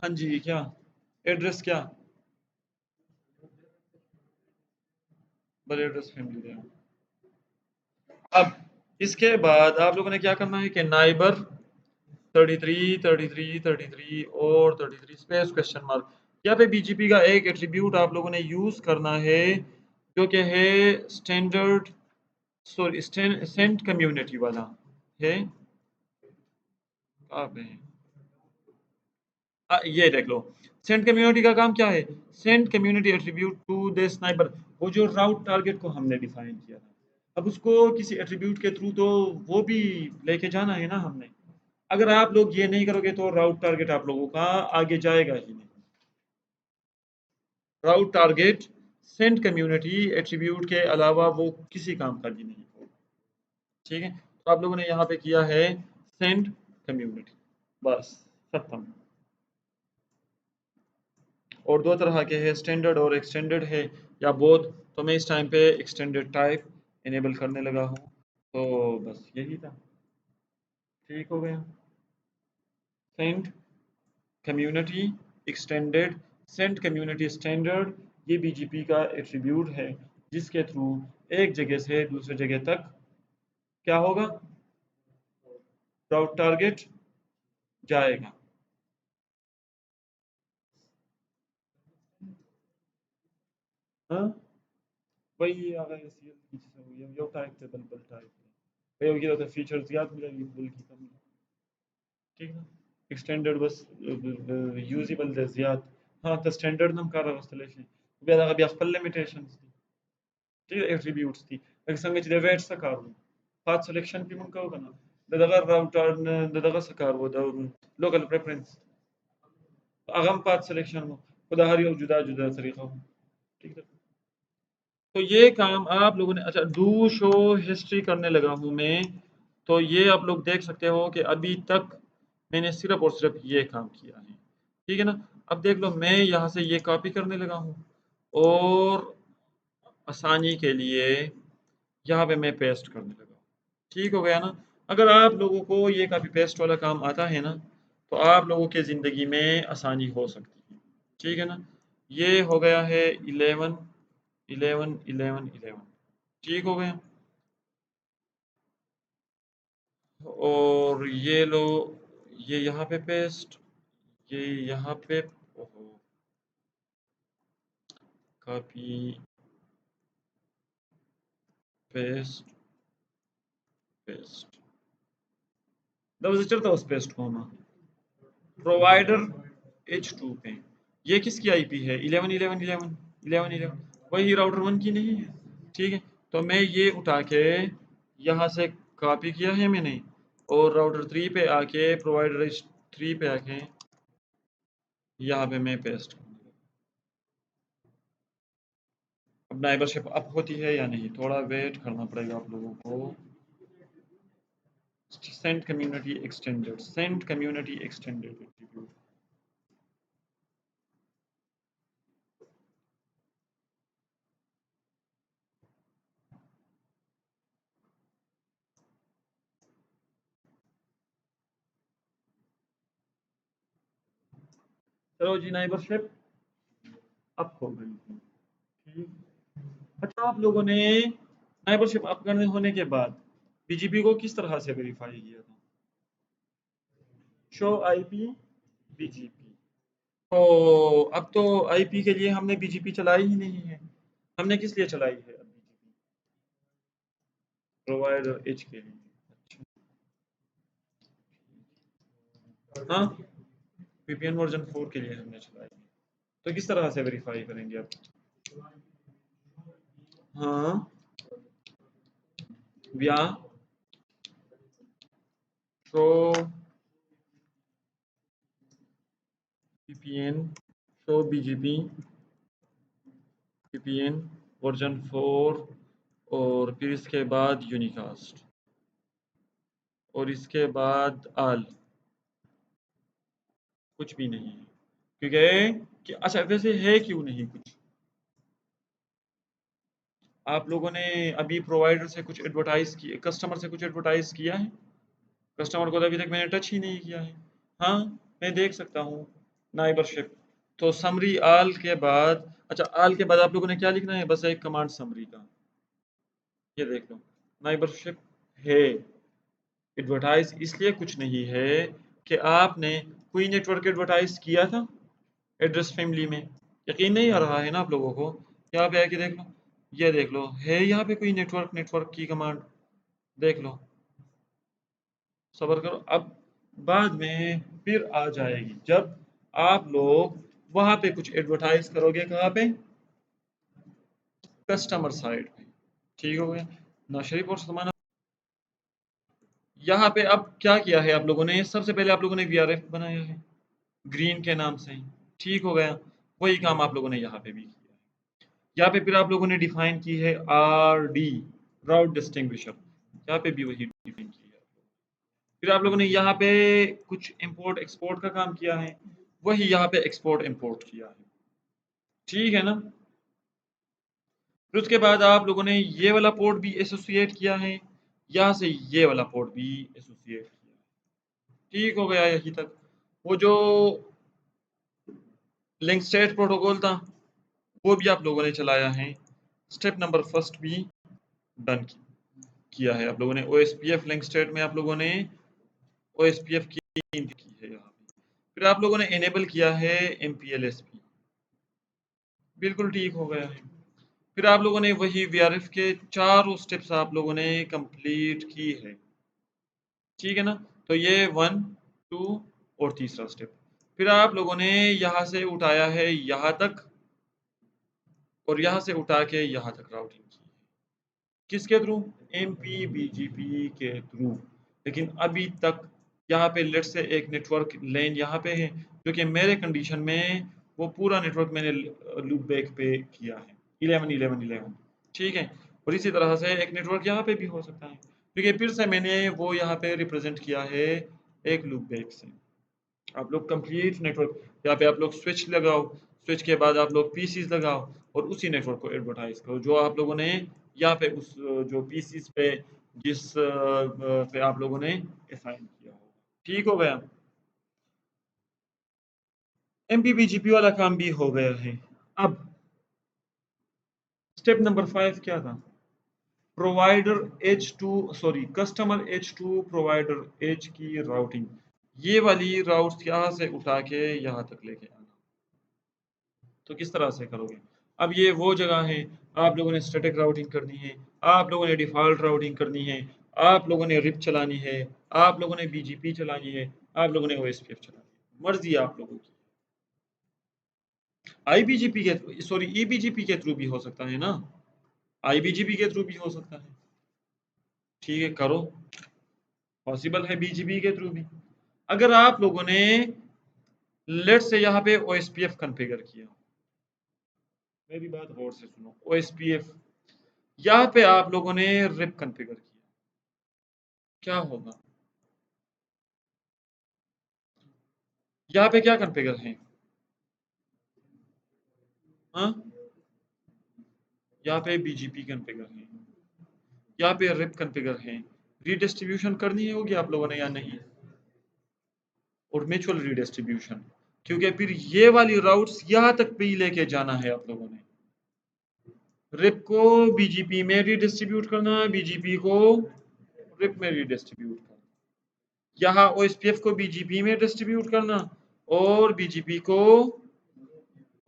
हाँ जी क्या एड्रेस क्या बड़े एड्रेस फैमिली दे। अब इसके बाद आप लोगों ने क्या करना है कि नाइबर 33 33 33 और 33 स्पेस क्वेश्चन मार्क, यहाँ पे बीजीपी का एक एट्रीब्यूट आप लोगों ने यूज करना है जो कि है स्टैंडर्ड, सॉरी सेंट कम्युनिटी वाला है। आप है ये देख लो, सेंट कम्युनिटी का काम क्या है, send community attribute to the sniper, वो जो राउट टारगेट को हमने डिफाइन किया था, अब उसको किसी एट्रीब्यूट के थ्रू तो वो भी लेके जाना है ना हमने। अगर आप लोग ये नहीं करोगे तो राउट टारगेट आप लोगों का आगे जाएगा ही नहीं। राउट टारगेट सेंट कम्युनिटी एट्रीब्यूट के अलावा वो किसी काम का भी नहीं होगा, ठीक है। तो आप लोगों ने यहाँ पे किया है सेंट कम्युनिटी, बस खत्म। और दो तरह के हैं, स्टैंडर्ड और एक्सटेंडेड है या बोथ, तो मैं इस टाइम पे एक्सटेंडेड टाइप इनेबल करने लगा हूँ। तो बस यही था, ठीक हो गया। Send community extended, send community standard, ये बीजीपी का एट्रीब्यूट है जिसके थ्रू एक जगह से दूसरे जगह तक क्या होगा, राउट टारगेट जाएगा। हाँ वही आ गए यो टाइप थे बल टाइप थे वही होगी, तो फीचर्स याद मिलेगी बुल की कमी, ठीक है। एक्सटेंडेड बस यूजेबल दे ज़ियाद, हाँ तो स्टैंडर्ड नम कर वस्तलेशन बेदा का खपल लिमिटेशंस थी, ठीक है, एट्रीब्यूट्स थी एक संग च वेट सकार पाथ सिलेक्शन भी मुनका होगा ना दगा राउटर दगा सकार वो the local preference Agam path selection में खुदा हर यो जुदा जुदा तरीका हो, ठीक है। तो ये काम आप लोगों ने, अच्छा डू शो हिस्ट्री करने लगा हूँ मैं, तो ये आप लोग देख सकते हो कि अभी तक मैंने सिर्फ और सिर्फ ये काम किया है, ठीक है ना। अब देख लो मैं यहाँ से ये कॉपी करने लगा हूँ और आसानी के लिए यहाँ पे मैं पेस्ट करने लगा हूँ, ठीक हो गया ना। अगर आप लोगों को ये कॉपी पेस्ट वाला काम आता है ना तो आप लोगों के ज़िंदगी में आसानी हो सकती है, ठीक है ना। ये हो गया है 11 11 11 11, ठीक हो गया। और ये लो, ये यहाँ पे पेस्ट, ये यहाँ पे, ओहो कॉपी पेस्ट पेस्ट दब से चलता उस पेस्ट को हम प्रोवाइडर H2 पे, ये किसकी आईपी है 11 11 11 11 11, वही राउटर 1 की नहीं है, ठीक है। तो मैं ये उठा के यहाँ से कॉपी किया है मैंने और राउटर 3 पे आके प्रोवाइडर H3 पे आके यहाँ पे मैं पेस्ट, अब नाइबरशिप अप होती है या नहीं, थोड़ा वेट करना पड़ेगा आप लोगों को। Send community extended, send community extended attribute. चलो जी, नाइबरशिप अप हो गई। ठीक। अच्छा, आप लोगों ने नाइबरशिप अप करने होने के बाद बीजीपी को किस तरह से वेरीफाई किया था? Show IP BGP. तो अब तो आईपी के लिए हमने बीजीपी चलाई ही नहीं है, हमने किस लिए चलाई है अब बीजीपी? प्रोवाइडर एज के लिए। अच्छा, हाँ, वीपीएन वर्जन 4 के लिए हमने चलाई है। तो किस तरह से वेरीफाई करेंगे अब? हाँ, व्या show VPN, show BGP VPN version 4, और फिर इसके बाद यूनिकास्ट, और इसके बाद आल। कुछ भी नहीं है, क्योंकि अच्छा, वैसे है क्यों नहीं कुछ? आप लोगों ने अभी प्रोवाइडर से कुछ एडवर्टाइज किया, कस्टमर से कुछ एडवर्टाइज किया है? कस्टमर को तो अभी तक मैंने टच ही नहीं किया है। हाँ, मैं देख सकता हूँ नाइबरशिप। तो समरी आल के बाद, अच्छा, आल के बाद आप लोगों ने क्या लिखना है? बस एक कमांड समरी का, ये देख लो। नाइबरशिप है, एडवर्टाइज इसलिए कुछ नहीं है कि आपने कोई नेटवर्क एडवर्टाइज किया था एड्रेस फैमिली में। यकीन नहीं आ रहा है ना आप लोगों को? यहाँ पे आके देख लो, ये देख लो, है यहाँ पे कोई नेटवर्क नेटवर्क की कमांड? देख लो, सब्र करो, अब बाद में फिर आ जाएगी जब आप लोग वहां पे कुछ एडवर्टाइज करोगे। कहाँ पे? कस्टमर साइड पे। ठीक हो गया ना शरीफ और सलमान? यहाँ पे अब क्या किया है आप लोगों ने? सबसे पहले आप लोगों ने वीआरएफ बनाया है ग्रीन के नाम से। ठीक हो गया, वही काम आप लोगों ने यहाँ पे भी किया है। यहाँ पे फिर आप लोगों ने डिफाइन की है आर डी, राउट डिस्टिंग्विशर, यहाँ पे भी वही डिफाइन की है। फिर आप लोगों ने यहाँ पे कुछ इंपोर्ट एक्सपोर्ट का काम किया है, वही यहाँ पे एक्सपोर्ट इंपोर्ट किया है। ठीक है ना? फिर उसके बाद आप लोगों ने ये वाला पोर्ट भी एसोसिएट किया है, यहाँ से ये वाला पोर्ट भी एसोसिएट किया है। ठीक हो गया यहीं तक। वो जो लिंक स्टेट प्रोटोकॉल था, वो भी आप लोगों ने चलाया है। स्टेप नंबर फर्स्ट भी डन किया है आप लोगों ने। ओएसपीएफ लिंक स्टेट में आप लोगों ने ओएसपीएफ की है यहाँ पे। फिर आप लोगों ने इनेबल किया है एमपीएलएसपी, बिल्कुल ठीक हो गया है। फिर आप लोगों ने वही वीआरएफ के चारों स्टेप्स आप लोगों ने कंप्लीट की है। ठीक है ना? तो ये 1, 2 और तीसरा स्टेप। फिर आप लोगों ने यहाँ से उठाया है यहाँ तक, और यहाँ से उठा के यहाँ तक राउटिंग की। किसके थ्रू? एमपीबीजीपी के थ्रू। लेकिन अभी तक यहाँ पे लेट से एक नेटवर्क लेन यहाँ पे है, जो कि मेरे कंडीशन में वो पूरा नेटवर्क मैंने लूप बैक पे किया है 11 11 11। ठीक है, और इसी तरह से एक नेटवर्क यहाँ पे भी हो सकता है, क्योंकि फिर से मैंने वो यहाँ पे रिप्रेजेंट किया है एक लूप बैक से। आप लोग कंप्लीट नेटवर्क, यहाँ पे आप लोग स्विच लगाओ, स्विच के बाद आप लोग पीसीस लगाओ, और उसी नेटवर्क को एडवर्टाइज करो जो आप लोगों ने यहाँ पे उस जो पीसीस पे जिस पे आप लोगों ने असाइन किया हो। ठीक हो गया? एमपीबीजीपी वाला काम भी हो गया है। अब स्टेप नंबर 5 क्या था? Provider H two, sorry, customer H two provider H की राउटिंग। ये वाली राउट्स यहाँ से उठा के यहाँ तक लेके आना। तो किस तरह से करोगे? अब ये वो जगह है, आप लोगों ने स्टैटिक राउटिंग करनी है, आप लोगों ने डिफ़ॉल्ट राउटिंग करनी है, आप लोगों ने रिप चलानी है, आप लोगों ने बीजीपी चलानी है, आप लोगों ने ओएसपीएफ चलानी है। मर्ज़ी है आप लोगों की। आईबीजीपी के, सॉरी, ईबीजीपी के थ्रू भी हो सकता है ना? आईबीजीपी के थ्रू भी हो सकता है। ठीक है, करो। पॉसिबल है बीजीपी के थ्रू भी। अगर आप लोगों ने लेट्स से यहाँ पे ओएसपीएफ कॉन्फ़िगर किया, मेरी बात गौर से सुनो, ओएसपीएफ यहाँ पे आप लोगों ने रिप कॉन्फ़िगर किया, क्या होगा? यहाँ पे क्या कॉन्फ़िगर है? हाँ, यहाँ पे बीजीपी कॉन्फ़िगर है, यहाँ पे रिप कॉन्फ़िगर है। रीडिस्ट्रीब्यूशन करनी होगी आप लोगों ने या नहीं? और म्यूचुअल रीडिस्ट्रीब्यूशन, क्योंकि फिर ये वाली राउट्स यहाँ तक भी लेके जाना है आप लोगों ने। रिप को बीजीपी में रीडिस्ट्रीब्यूट करना, बीजीपी को रिप में रीडिस्ट्रीब्यूट करना, यहाँ ओएसपीएफ को बीजीपी में डिस्ट्रीब्यूट करना और बीजीपी को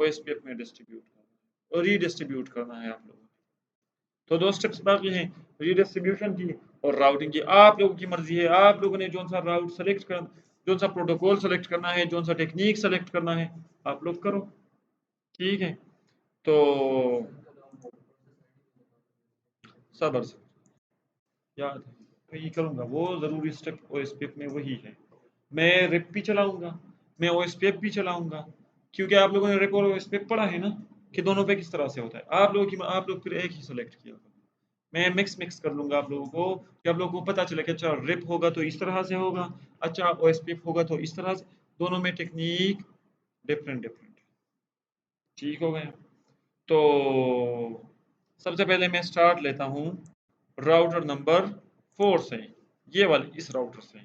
ओएसपीएफ में डिस्ट्रीब्यूट करना और रीडिस्ट्रीब्यूट करना है आप लोगों को। तो दो स्टेप्स बाकी हैं, रीडिस्ट्रीब्यूशन की और राउटिंग की। आप लोगों की मर्जी है, आप लोगों ने कौन सा राउट सेलेक्ट करना, कौन सा प्रोटोकॉल सेलेक्ट करना है, कौन सा टेक्निक सेलेक्ट करना है, आप लोग करो। ठीक है, तो सबर से याद है, तो ये करूँगा, वो ज़रूरी स्टेप ओएसपीएफ में वही है। मैं रिप भी चलाऊँगा, मैं ओएसपीएफ भी चलाऊँगा, क्योंकि आप लोगों ने रिप और ओएसपीएफ पढ़ा है ना कि दोनों पे किस तरह से होता है। आप लोग फिर एक ही सेलेक्ट किया करो। मैं मिक्स कर लूँगा आप लोगों को, कि आप लोगों को पता चले कि अच्छा रिप होगा तो इस तरह से होगा, अच्छा ओएसपीएफ होगा तो इस तरह से, दोनों में टेक्निक डिफरेंट है। ठीक हो गया? तो सबसे पहले मैं स्टार्ट लेता हूँ राउटर नंबर 4 से, ये वाले इस राउटर से।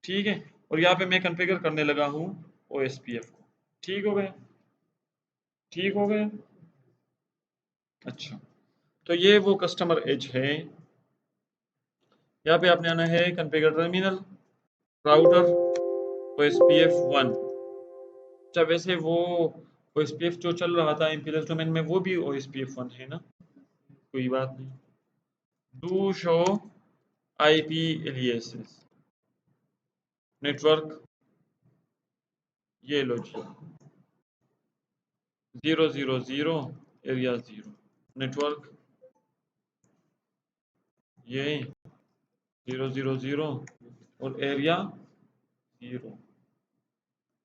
ठीक है, और यहाँ पे मैं कॉन्फ़िगर करने लगा हूँ ओएसपीएफ को। ठीक हो गया? ठीक हो गया? अच्छा, तो ये वो कस्टमर एज है। यहाँ पे आपने आना है कॉन्फ़िगर टर्मिनल, राउटर, ओएसपीएफ 1। अच्छा, वैसे वो ओएसपीएफ जो चल रहा था एमपीएलएस डोमेन में, वो भी ओएसपीएफ 1 है ना, कोई बात नहीं। Do show IP aliases network, ये लो जी, 000 एरिया 0 नेटवर्क, ये 000 और एरिया 0।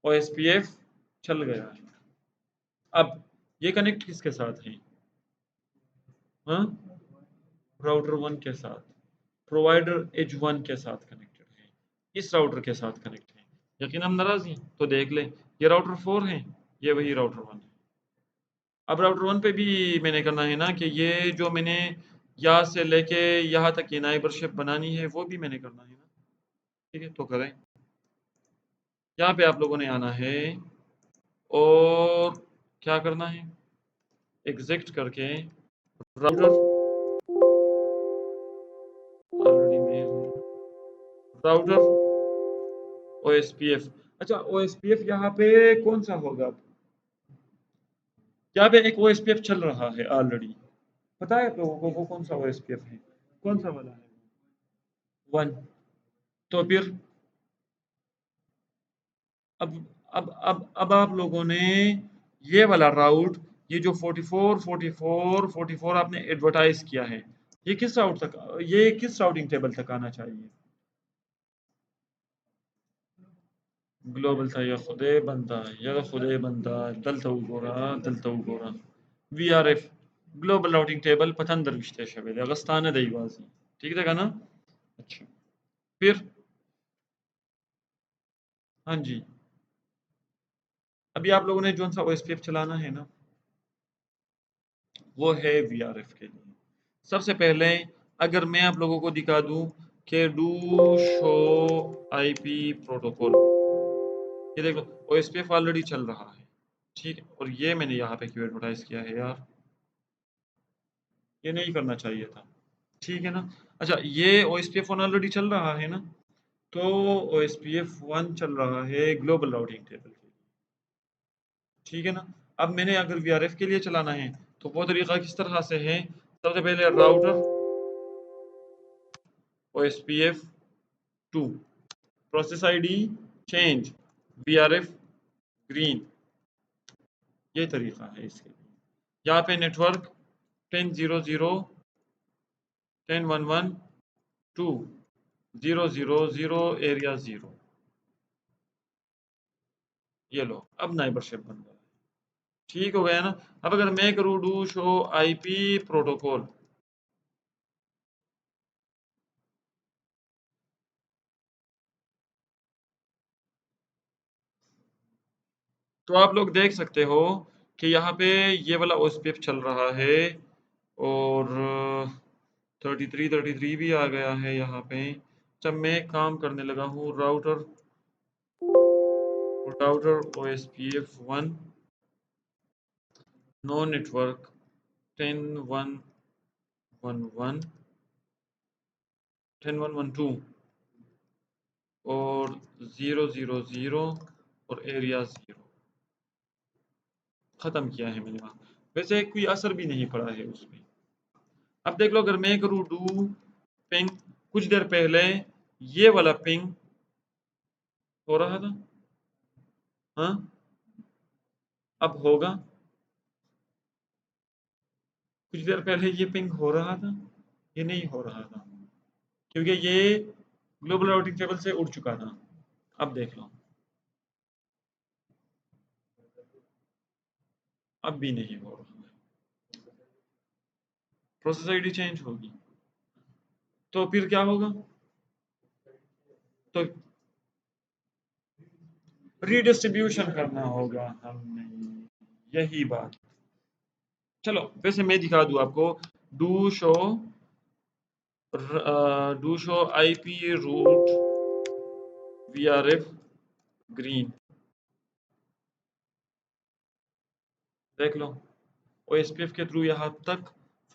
ओएसपीएफ चल गया है। अब ये कनेक्ट किसके साथ है? हाँ, राउटर 1 के साथ, प्रोवाइडर एज 1 के साथ कनेक्टेड है, इस राउटर के साथ कनेक्ट है। यकीन हम नाराज हैं तो देख ले, ये राउटर 4 है, ये वही राउटर 1 है। अब राउटर 1 पे भी मैंने करना है ना कि ये जो मैंने यहाँ से लेके यहाँ तक ये नाइबरशिप बनानी है, वो भी मैंने करना है ना। ठीक है, तो करें। यहाँ पे आप लोगों ने आना है और क्या करना है, एग्जिट करके राउटर, ऑलरेडी मैं राउटर ओएसपीएफ। अच्छा, ओएसपीएफ यहाँ पे कौन सा होगा? यहाँ पे एक ओएसपीएफ चल रहा है ऑलरेडी, पता है आप लोगों को वो कौन सा ओएसपीएफ है? कौन सा वाला है? 1। तो फिर अब अब आप लोगों ने ये वाला राउट, ये जो 44 आपने एडवर्टाइज किया है, ये किस राउट तक, ये किस राउटिंग टेबल तक आना चाहिए? ग्लोबल था या खुदे बंदा दल तो गोरा वीआरएफ ग्लोबल राउटिंग टेबल पतन दरविश्ते शवेल अगस्तान दईवाजी। ठीक है ना? अच्छा, फिर हाँ जी, अभी आप लोगों ने जो सा ओएसपीएफ चलाना है ना, वो है वीआरएफ के लिए। सबसे पहले अगर मैं आप लोगों को दिखा दूं कि डू शो आईपी प्रोटोकॉल, ये देखो ओएसपीएफ ऑलरेडी चल रहा है। ठीक है, और ये मैंने यहाँ पे क्यों एडवर्टाइज किया है यार, ये नहीं करना चाहिए था। ठीक है ना? अच्छा, ये ओएसपीएफ 1 ऑलरेडी चल रहा है ना, तो ओएसपीएफ 1 चल रहा है ग्लोबल राउटिंग टेबल के लिए। ठीक है ना? अब मैंने अगर वीआरएफ के लिए चलाना है तो वो तरीका किस तरह से है? सबसे पहले router OSPF 2 process ID change VRF green, ये तरीका है इसके लिए। यहाँ पे नेटवर्क 10.0.10.1.1.2.0.0.0 एरिया 0, ये लो, अब नाइबरशिप बन गया। ठीक हो गया ना? अब अगर मैं करूँ डू शो आईपी प्रोटोकॉल, तो आप लोग देख सकते हो कि यहाँ पे ये वाला OSPF चल रहा है और 33 भी आ गया है यहाँ पे। जब मैं काम करने लगा हूँ राउटर OSPF 1 नो नेटवर्क 10.1.1 10.1.1.2 और 0.0.0 और एरिया 0 ख़त्म किया है मैंने वहाँ। वैसे कोई असर भी नहीं पड़ा है उसमें। अब देख लो, अगर मैं करूँ डू पिंग, कुछ देर पहले ये वाला पिंग हो रहा था, हाँ अब होगा। कुछ देर पहले ये पिंग हो रहा था, ये नहीं हो रहा था क्योंकि ये ग्लोबल राउटिंग टेबल से उड़ चुका था। अब देख लो, अब भी नहीं हो रहा है। प्रोसेस आईडी चेंज होगी तो फिर क्या होगा? तो रीडिस्ट्रीब्यूशन करना होगा हमें, यही बात। चलो वैसे मैं दिखा दूं आपको। Do show IP route VRF green, देख लो OSPF के थ्रू यहाँ तक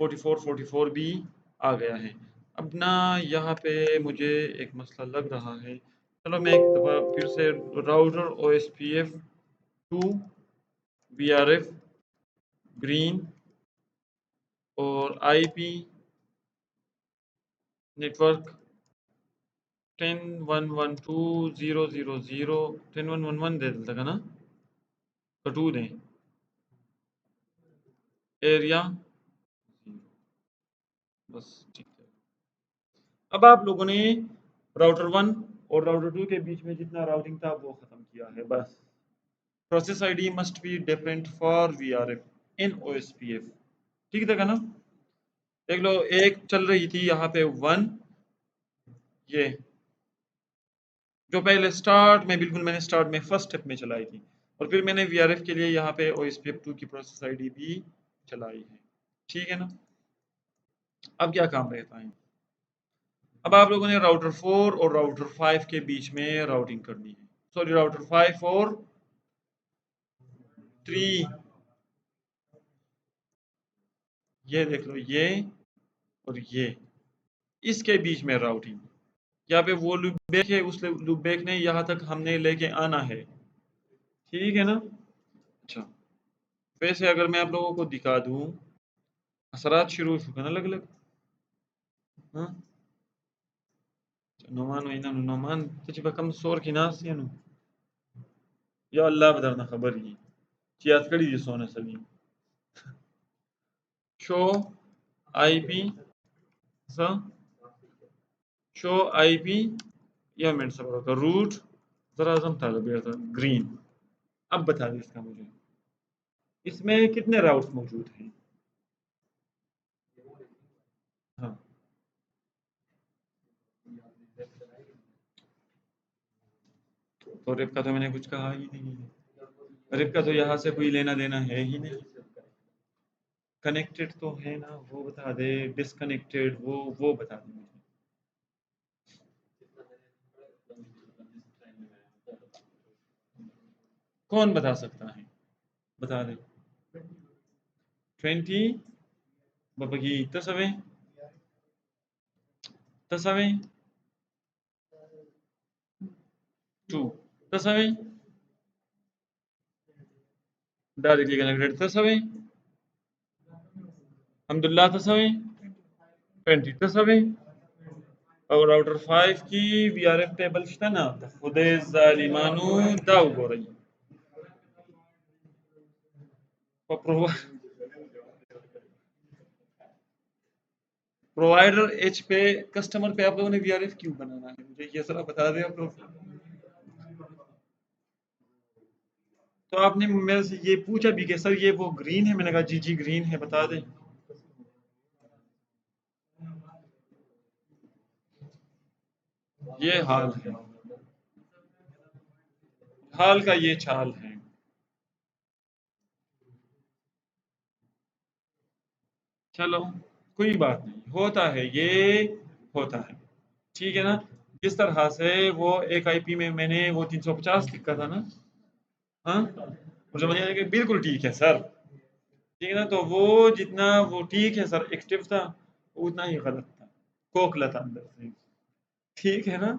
44 भी आ गया है। अब ना यहाँ पे मुझे एक मसला लग रहा है। चलो मैं एक दफ़ा फिर से राउटर OSPF 2 VRF ग्रीन और IP नेटवर्क 10.1.1.2.0.0.0 10.1.1.1 दे देता का ना, तो 2 दें, एरिया बस ठीक है। अब आप लोगों ने राउटर 1 और राउटर 2 के बीच में जितना राउटिंग था वो ख़त्म किया है बस। Process ID must be different for VRF in OSPF, ठीक था ना? देख लो, एक चल रही थी यहाँ पे 1, ये जो पहले स्टार्ट में बिल्कुल मैंने स्टार्ट में फर्स्ट स्टेप में चलाई थी, और फिर मैंने VRF के लिए यहाँ पे OSPF 2 की प्रोसेस आईडी भी चलाई है, ठीक है ना? अब क्या काम रहता है? अब आप लोगों ने राउटर 4 और राउटर 5 के बीच में राउटिंग करनी है। सॉरी, राउटर 5 और 3, ये देख लो, ये और ये, इसके बीच में राउटिंग। यहाँ पे वो लूप बैक है, उस लूप बैक ने यहाँ तक हमने लेके आना है, ठीक है ना? अच्छा, वैसे अगर मैं आप लोगों को दिखा दूं, असरात शुरू हो चुके ना अलग अलग, हाँ नोमान वही ना नोमान तुझे कम सोर की नास या नु या अल्लाह बदरना खबर ही चियात कड़ी जी सोने सभी शो IP सा शो IP या मिनट सब का रूट जरा आजम तालिब था ग्रीन। अब बता दे इसका मुझे, इसमें कितने राउट्स मौजूद हैं? हाँ, तो रिप का तो मैंने कुछ कहा ही नहीं है। रिप का तो यहाँ से कोई लेना देना है ही नहीं। कनेक्टेड तो है ना, वो बता दे, डिसकनेक्टेड वो बता दे मुझे। कौन बता सकता है? बता दे। 20 babagi tasabe 2 tasabe directly connected tasabe alhamdulillah tasabe 20 tasabe और राउटर 5 की VRF टेबल था ना, खुदे जालिमानु दाव हो रही प्रोवाइडर एच पे कस्टमर पे आप लोगों ने VRF क्यों बनाना है, मुझे ये जरा बता दे आप लोग। तो आपने मेरे से ये पूछा भी कि सर ये वो ग्रीन है, मैंने कहा जी जी ग्रीन है, बता दे। ये हाल है, हाल का ये चाल है। चलो कोई बात नहीं, होता है ये, होता है, ठीक है ना। जिस तरह से वो एक आईपी में मैंने वो 350 लिखा था ना, हाँ, मुझे समझ आया कि बिल्कुल ठीक है सर, ठीक है ना। तो वो जितना वो ठीक है सर एक्टिव था, उतना ही गलत था, खोखला था अंदर से, ठीक है ना।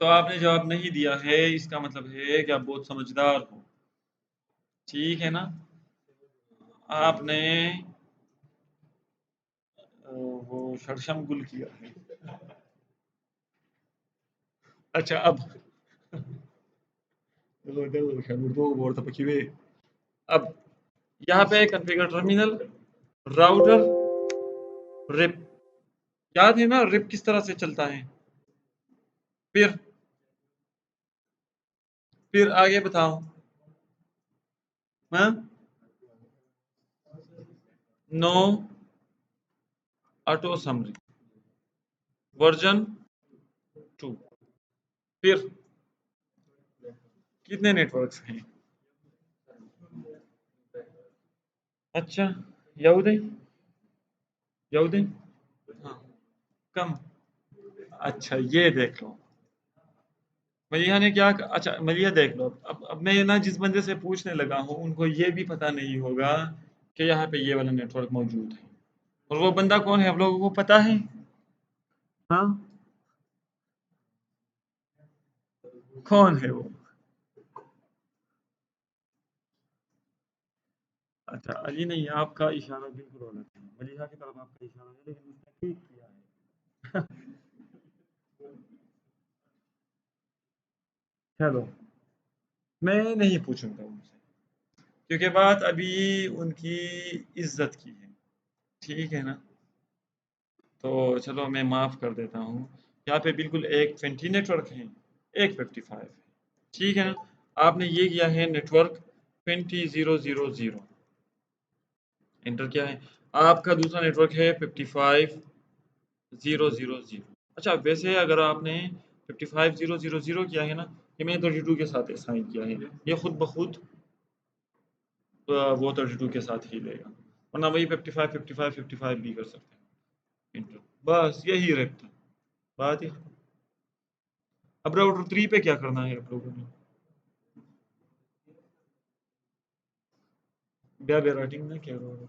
तो आपने जवाब नहीं दिया है, इसका मतलब है कि आप बहुत समझदार हो, ठीक है ना। आपने वो शड़शम गुल किया है। अच्छा अब अब यहाँ पे कॉन्फ़िगर टर्मिनल, राउटर, रिप, याद है ना रिप किस तरह से चलता है। फिर आगे बताओ। हाँ, नो ऑटो समरी वर्जन 2। फिर कितने नेटवर्क्स हैं? अच्छा, यहूदी यहूदी हाँ, कम। अच्छा ये देख लो, मलिहा ने क्या, अच्छा मलिहा देख लो, अब मैं ना जिस बंदे से पूछने लगा हूँ उनको ये भी पता नहीं होगा कि यहाँ पे ये वाला नेटवर्क मौजूद है, और वो बंदा कौन है आप लोगों को पता है? हाँ, कौन है वो? अच्छा अली नहीं, आपका इशारा बिल्कुल गलत है, मलिहा की तरफ आपका इशारा है, लेकिन उसने ठीक किया है। चलो मैं नहीं पूछूंगा उनसे, क्योंकि बात अभी उनकी इज्जत की है, ठीक है ना। तो चलो मैं माफ़ कर देता हूँ। यहाँ पे बिल्कुल एक 20 नेटवर्क है, एक 55 है, ठीक है ना। आपने ये किया है नेटवर्क 20000, एंटर किया है। आपका दूसरा नेटवर्क है 55000। अच्छा वैसे अगर आपने 55000 किया है ना, ये मैंने 32 के साथ असाइन किया है, ये खुद ब खुद वो 32 के साथ ही लेगा, वरना वही 55 55 55 भी कर सकते हैं इंटर, बस यही रहता, बात ही खत्म। अब राउटर 3 पे क्या करना है आप लोगों ने? Bea Berating'den kere oldu.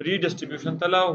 Redistribution तला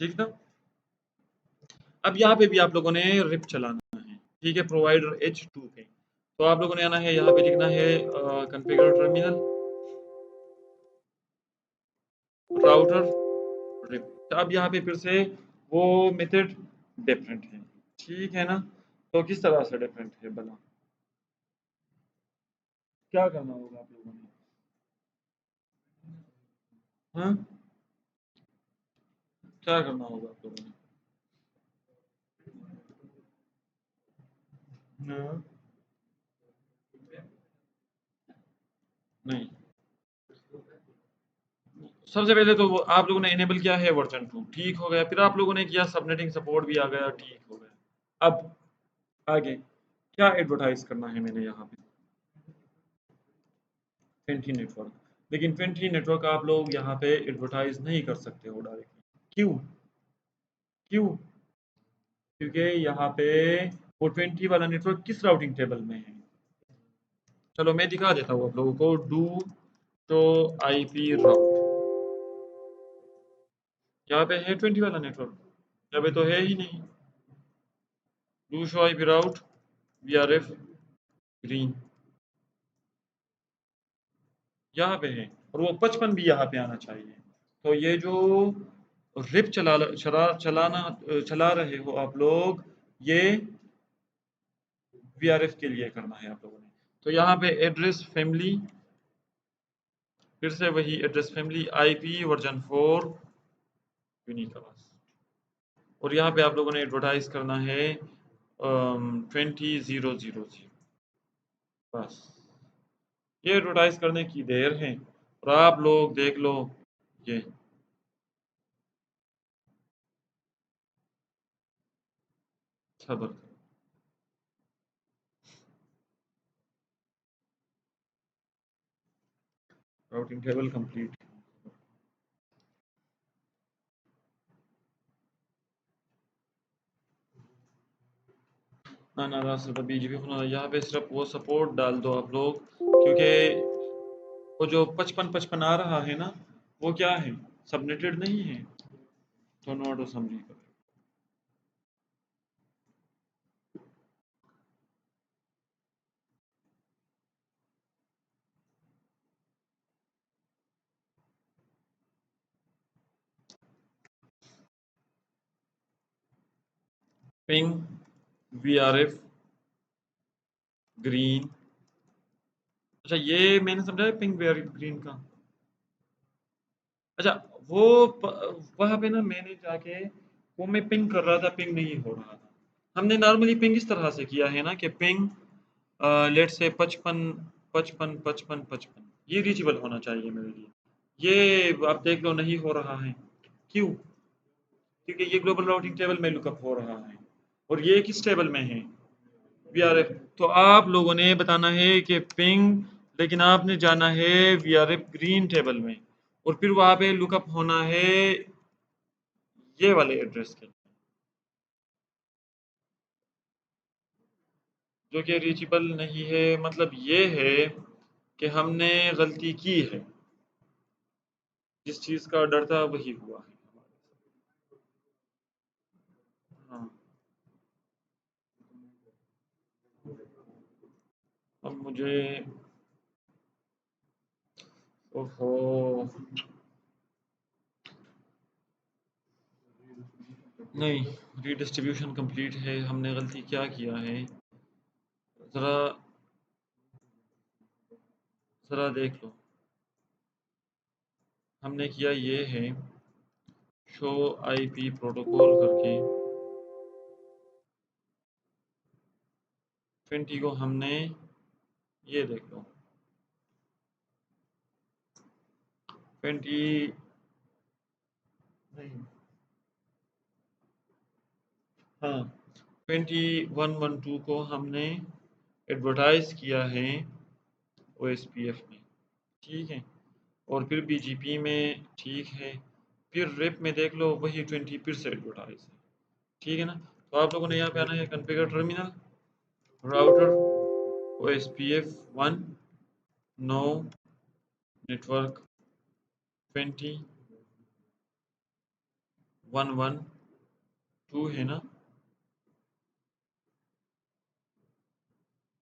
ठीक ना। अब यहाँ पे भी आप लोगों ने रिप चलाना है, ठीक है, प्रोवाइडर H2 पे, तो आप लोगों ने आना है, यहाँ पे लिखना है कॉन्फ़िगर टर्मिनल, राउटर, रिप। तो अब यहाँ पे फिर से वो मेथड डिफरेंट है, ठीक है ना। तो किस तरह से डिफरेंट है भला, क्या करना होगा आप लोगों ने? हाँ, क्या करना होगा आप लोगों ने? हाँ, नहीं, सबसे पहले तो वो आप लोगों ने इनेबल किया है वर्जन 2, ठीक हो गया। फिर आप लोगों ने किया सबनेटिंग सपोर्ट भी आ गया, ठीक हो गया। अब आगे क्या एडवर्टाइज करना है मैंने यहाँ पे? 20 नेटवर्क, लेकिन 20 नेटवर्क आप लोग यहाँ पे एडवर्टाइज नहीं कर सकते हो डायरेक्टली, क्यों? क्यों? क्योंकि यहाँ पे वो 20 वाला नेटवर्क किस राउटिंग टेबल में है? चलो मैं दिखा देता हूँ आप लोगों को, डू तो आईपी राउट, यहाँ पे है 20 वाला नेटवर्क, यहाँ पे तो है ही नहीं। Do show IP route VRF green, यहाँ पे है, और वो 55 भी यहाँ पे आना चाहिए। तो ये जो रिप चला रहे हो आप लोग, ये वीआरएफ के लिए करना है आप लोगों ने। तो यहाँ पे एड्रेस फैमिली फिर से वही address family IP version 4 unicast और यहाँ पे आप लोगों ने एडवर्टाइज करना है 20,000 बस ये एडवर्टाइज करने की देर है और आप लोग देख लो ये सब्र राउटिंग टेबल कंप्लीट ना ना रास्ता बीजेपी होना यहाँ पे सिर्फ वो सपोर्ट डाल दो आप लोग क्योंकि वो जो 55-55 आ रहा है ना वो क्या है सबनेटेड नहीं है तो नोट समझी करो पिंग वीआरएफ ग्रीन अच्छा ये मैंने समझा है पिंक वेयर ग्रीन का अच्छा वो वहां पे ना मैंने जाके वो मैं पिंग कर रहा था पिंग नहीं हो रहा था हमने नॉर्मली पिंग इस तरह से किया है ना कि पिंग लेट से 55 55 55 55 ये रीचेबल होना चाहिए मेरे लिए ये आप देख लो नहीं हो रहा है क्यों क्योंकि ये ग्लोबल राउटिंग टेबल में लुकअप हो रहा है और ये किस टेबल में है वीआरएफ तो आप लोगों ने बताना है कि पिंग लेकिन आपने जाना है वीआरएफ ग्रीन टेबल में और फिर वहां पे लुकअप होना है ये वाले एड्रेस के जो कि रीचेबल नहीं है मतलब ये है कि हमने गलती की है जिस चीज का डर था वही हुआ है हाँ अब मुझे ओहो नहीं रीडिस्ट्रीब्यूशन कंप्लीट है हमने गलती क्या किया है जरा जरा देख लो हमने किया ये है शो आईपी प्रोटोकॉल करके 20 को हमने ये देख लो 20 नहीं हाँ 2112 को हमने एडवर्टाइज किया है ओएसपीएफ में ठीक है और फिर बीजीपी में ठीक है फिर रेप में देख लो वही 20 फिर से एडवर्टाइज है ठीक है ना तो आप लोगों ने यहाँ पे आना है configure terminal router OSPF 1 no network 20 112 है ना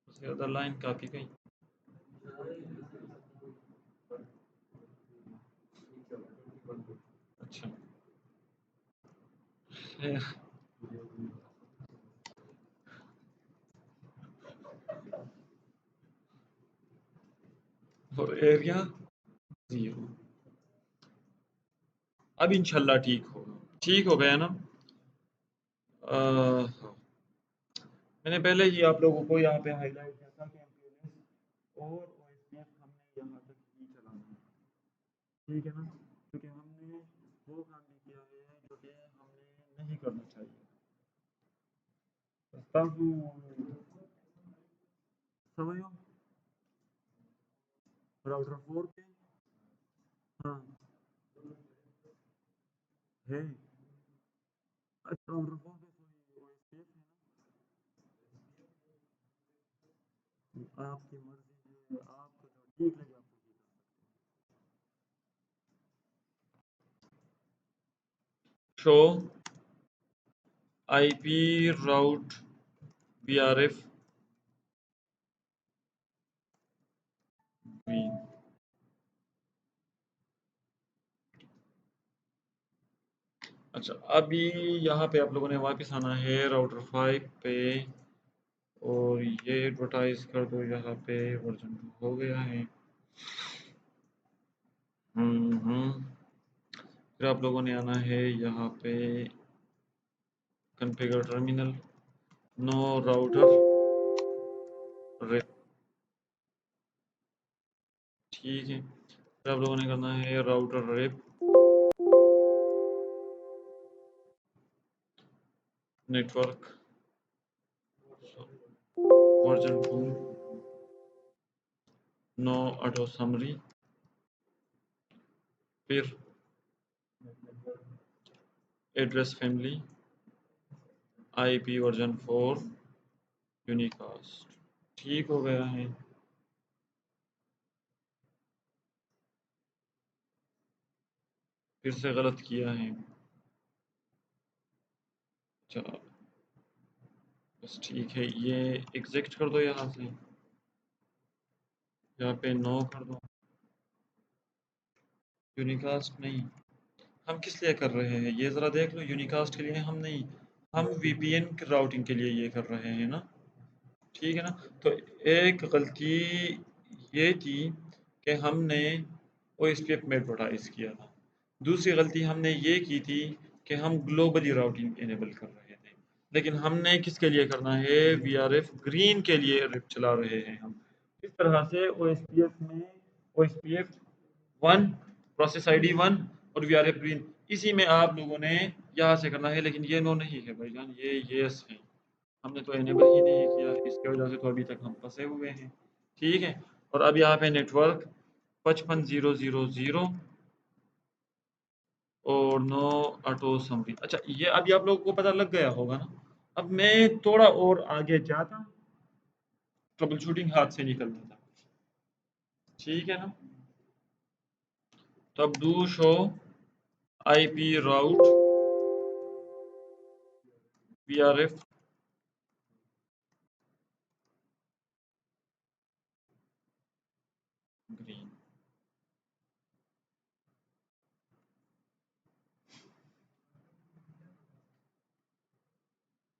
उसके अदर लाइन काफी गई अच्छा और एरिया 0 अब इंशाल्लाह ठीक हो गया ना मैंने पहले ही आप लोगों को यहाँ पे हाईलाइट किया था कि एमपीएलएस और ओएसपीएफ हमने यहाँ तक ही चलाना है ठीक है ना क्योंकि हमने वो काम भी किया है जो कि हमने नहीं करना चाहिए ताकि समझो राउटर 4 पे हाँ है अच्छा राउटर 4 पे कोई ओएसपीएफ है ना आपकी मर्जी जो आपको जो ठीक लगे आप शो आईपी राउट बीआरएफ ग्रीन अच्छा अभी यहाँ पे आप लोगों ने वापस आना है राउटर 5 पे और ये एडवर्टाइज कर दो यहाँ पे वर्जन 2 हो गया है फिर आप लोगों ने आना है यहाँ पे configure terminal, no router rip, ठीक है। फिर आप लोगों ने करना है router rip network version 2, no auto summary, फिर address family IP version 4 unicast, ठीक हो गया है। फिर से गलत किया है, चलो बस ठीक है, ये एग्जिट कर दो यहाँ से, यहाँ पे नो कर दो, यूनिकास्ट नहीं। हम किस लिए कर रहे हैं ये ज़रा देख लो, यूनिकास्ट के लिए हम नहीं, हम VPN की राउटिंग के लिए ये कर रहे हैं ना, ठीक है ना। तो एक गलती ये थी कि हमने OSPF में एडवर्टाइज किया था, दूसरी गलती हमने ये की थी कि हम ग्लोबली राउटिंग इनेबल कर रहे थे, लेकिन हमने किसके लिए करना है, VRF ग्रीन के लिए रिप चला रहे हैं हम। इस तरह से OSPF में OSPF 1 प्रोसेस ID 1 और VRF ग्रीन, इसी में आप लोगों ने यहाँ से करना है, लेकिन ये नो नहीं है भाईजान, ये येस है, हमने तो इनेबल ही नहीं किया, इसकी वजह से तो अभी तक हम फंसे हुए हैं, ठीक है। और अब यहाँ पे नेटवर्क 55,000 और नो ऑटो समरी, अच्छा ये अभी आप लोगों को पता लग गया होगा ना। अब मैं थोड़ा और आगे जाता, ट्रबल शूटिंग हाथ से निकल जाता, ठीक है ना। तो अब do show IP route VRF green,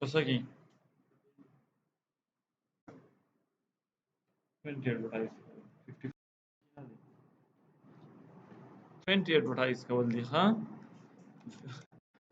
जैसा कि 20 एडवर्टाइज 20 एडवर्टाइज का बोल दी, हाँ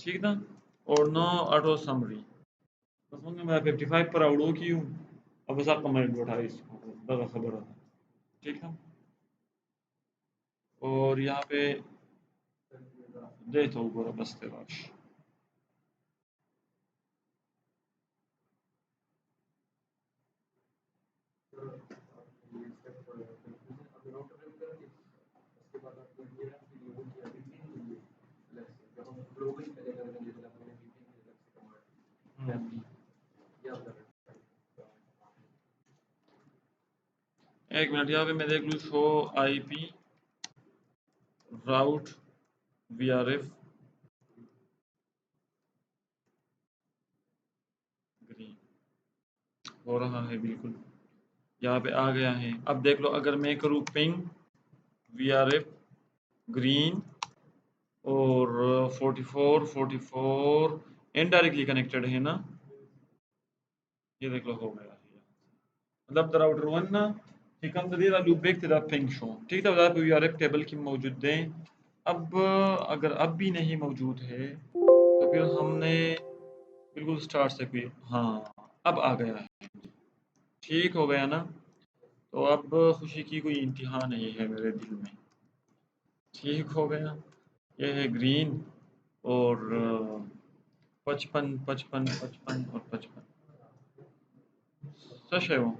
ठीक ना। और नो ऑटो समरी, बस मैं 55 पर आवड़ो की हूँ, अब बस आपका माइंड उठा इसको बड़ा खबर है, ठीक है। और यहाँ पे दे तो ऊपर बस तेरा एक मिनट, यहाँ पे मैं देख लूँ शो IP राउट VRF ग्रीन, हो रहा है बिल्कुल, यहाँ पे आ गया है। अब देख लो, अगर मैं करूँ पिंग VRF ग्रीन और 44 इनडायरेक्टली कनेक्टेड है ना, ये देख लो हो गया है, मतलब द राउटर 1 ना हम तदीर लूप बेक तदा पिंग शो, ठीक है, बता VRF टेबल की मौजूद दें। अब अगर अब भी नहीं मौजूद है तो फिर हमने बिल्कुल स्टार्ट से कोई, हाँ अब आ गया है, ठीक हो गया ना। तो अब खुशी की कोई इंतहा नहीं है मेरे दिल में, ठीक हो गया। ये है ग्रीन और 55 और 55 सच है वो,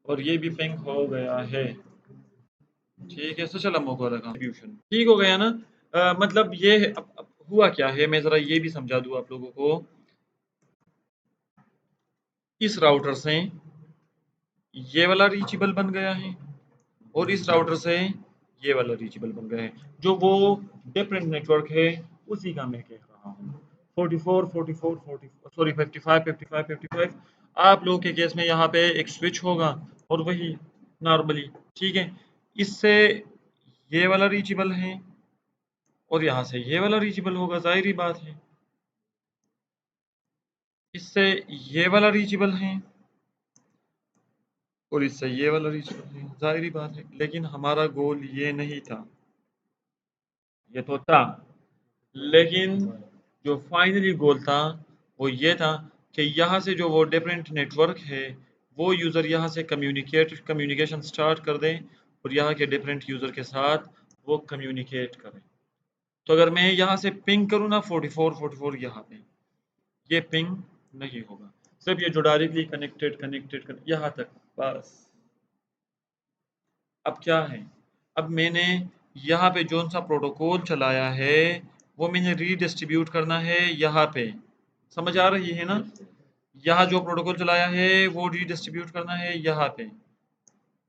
और ये भी पिंक हो गया है, ठीक है। सच लम्बों को रखा कंट्रीब्यूशन ठीक हो गया ना। मतलब ये है, अब हुआ क्या है, मैं ज़रा ये भी समझा दूँ आप लोगों को। इस राउटर से ये वाला रीचेबल बन गया है और इस राउटर से ये वाला रीचेबल बन गया है, जो वो डिफरेंट नेटवर्क है उसी का मैं कह रहा हूँ। 44 सॉरी 55 आप लोगों के केस में यहाँ पे एक स्विच होगा और वही नॉर्मली, ठीक है। इससे ये वाला रीचेबल है और यहाँ से ये वाला रीचेबल होगा, जाहिर ही बात है। इससे ये वाला रीचेबल है और इससे ये वाला रीचेबल है, जाहिर ही बात है। लेकिन हमारा गोल ये नहीं था, ये तो था, लेकिन जो फाइनली गोल था वो ये था कि यहाँ से जो वो डिफरेंट नेटवर्क है वो यूज़र यहाँ से कम्युनिकेशन स्टार्ट कर दें और यहाँ के डिफरेंट यूज़र के साथ वो कम्युनिकेट करें। तो अगर मैं यहाँ से पिंग करूँ ना 44 यहाँ पे, ये पिंग नहीं होगा, सिर्फ ये जो डायरेक्टली कनेक्टेड यहाँ तक बस। अब क्या है, अब मैंने यहाँ पे जोन सा प्रोटोकॉल चलाया है वो मैंने रीडिस्ट्रीब्यूट करना है यहाँ पे, समझ आ रही है ना? यहाँ जो प्रोटोकॉल चलाया है वो रीडिस्ट्रीब्यूट करना है यहाँ पे,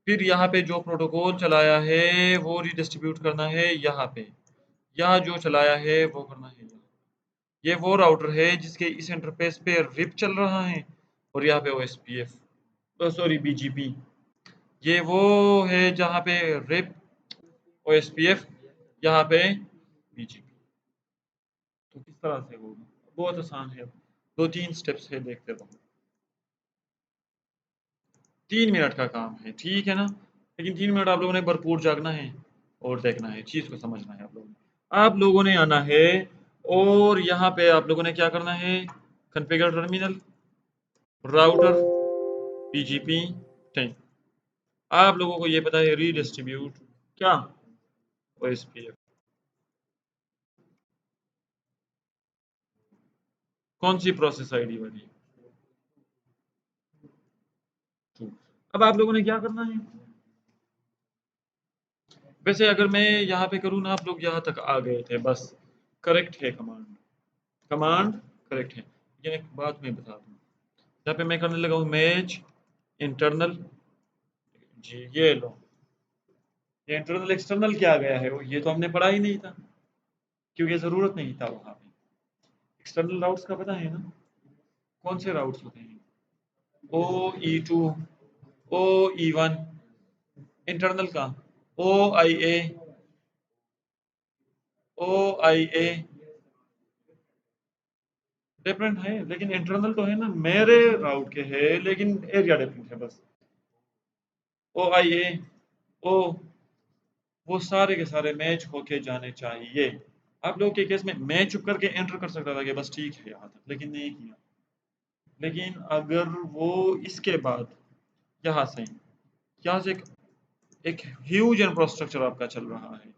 फिर यहाँ पे जो प्रोटोकॉल चलाया है वो रीडिस्ट्रीब्यूट करना है यहाँ पे, यहाँ जो चलाया है वो करना है यहाँ। ये वो राउटर है जिसके इस इंटरफेस पे रिप चल रहा है और यहाँ पे OSPF, सॉरी BGP। ये वो है जहाँ पे रिप OSPF, यहाँ पे BGP। तो किस तरह से होगा? बहुत आसान है, दो तीन स्टेप्स है, देखते रहो। 3 मिनट का काम है, ठीक है ना? लेकिन 3 मिनट आप लोगों ने भरपूर जागना है और देखना है, चीज़ को समझना है। आप लोगों ने आना है और यहाँ पे आप लोगों ने क्या करना है, कॉन्फ़िगर टर्मिनल, राउटर, BGP 10। आप लोगों को ये पता है रीडिस्ट्रीब्यूट क्या, OSPF। कौन सी प्रोसेस आईडी वाली? अब आप लोगों ने क्या करना है, वैसे अगर मैं यहाँ पे करूँ ना, आप लोग यहाँ तक आ गए थे बस, करेक्ट है कमांड, कमांड करेक्ट है। लेकिन एक बात मैं बता दूँ, यहाँ पे मैं करने लगा हूँ मैच इंटरनल, जी ये लो, ये इंटरनल एक्सटर्नल क्या आ गया है, वो ये तो हमने पढ़ा ही नहीं था क्योंकि ज़रूरत नहीं था वहाँ पे। एक्सटर्नल राउट्स का पता है ना, कौन से राउट्स होते हैं? OE2, OE1, इंटरनल का OIA, OIA डिफरेंट है, लेकिन इंटरनल तो है ना, मेरे राउट के है लेकिन एरिया डिफरेंट है बस। OIA, ओ वो सारे के सारे मैच होके जाने चाहिए। आप लोगों के केस में मैं चुप करके एंटर कर सकता था कि बस ठीक है यहाँ तक, लेकिन नहीं किया। लेकिन अगर वो इसके बाद यहाँ से एक ह्यूज इंफ्रास्ट्रक्चर आपका चल रहा है,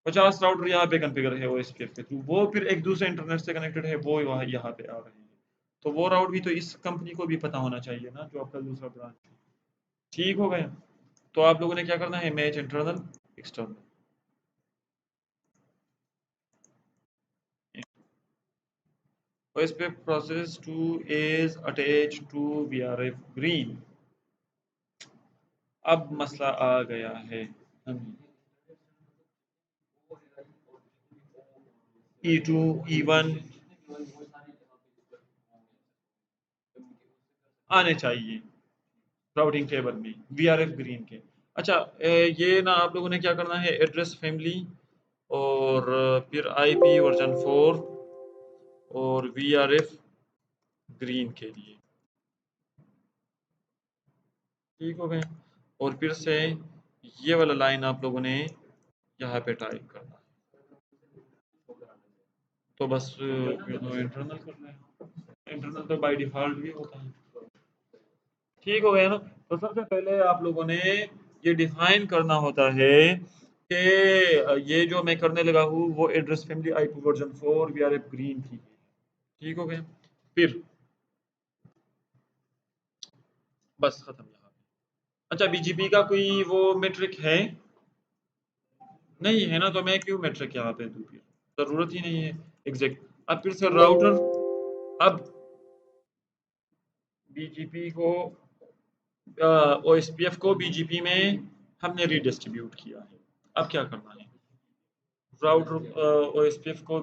50 राउटर यहाँ पे कॉन्फ़िगर है OSPF के थ्रू, वो फिर एक दूसरे इंटरनेट से कनेक्टेड है, वो यहाँ पे आ रहे हैं, तो वो राउट भी तो इस कंपनी को भी पता होना चाहिए ना, जो आपका दूसरा ब्रांच है। ठीक हो गया? तो आप लोगों ने क्या करना है, match internal external. OSPF process 2 is attached to VRF green। अब मसला आ गया है, E2 E1 आने चाहिए राउटिंग टेबल में VRF ग्रीन के। अच्छा, ये ना आप लोगों ने क्या करना है, एड्रेस फैमिली और फिर IP वर्जन 4 और VRF ग्रीन के लिए, ठीक हो गए? और फिर से ये वाला लाइन आप लोगों ने यहाँ पे टाइप करना है, तो बस इंटरनल करना है, इंटरनल तो बाय डिफ़ॉल्ट भी होता है। ठीक हो गया ना? तो सबसे पहले आप लोगों ने ये डिफाइन करना होता है कि ये जो मैं करने लगा हूँ वो address family IP version 4 VRF green की है। ठीक हो गया? फिर बस खत्म यहाँ पे। अच्छा, BGP का कोई वो मेट्रिक है? नहीं है ना, तो मैं क्यों मेट्रिक यहाँ पे दूँ फिर? ज़रूरत ही नहीं है। एग्जैक्ट। अब फिर से राउटर, अब BGP को OSPF को BGP में हमने रीडिस्ट्रीब्यूट किया है। अब क्या करना है? राउटर OSPF को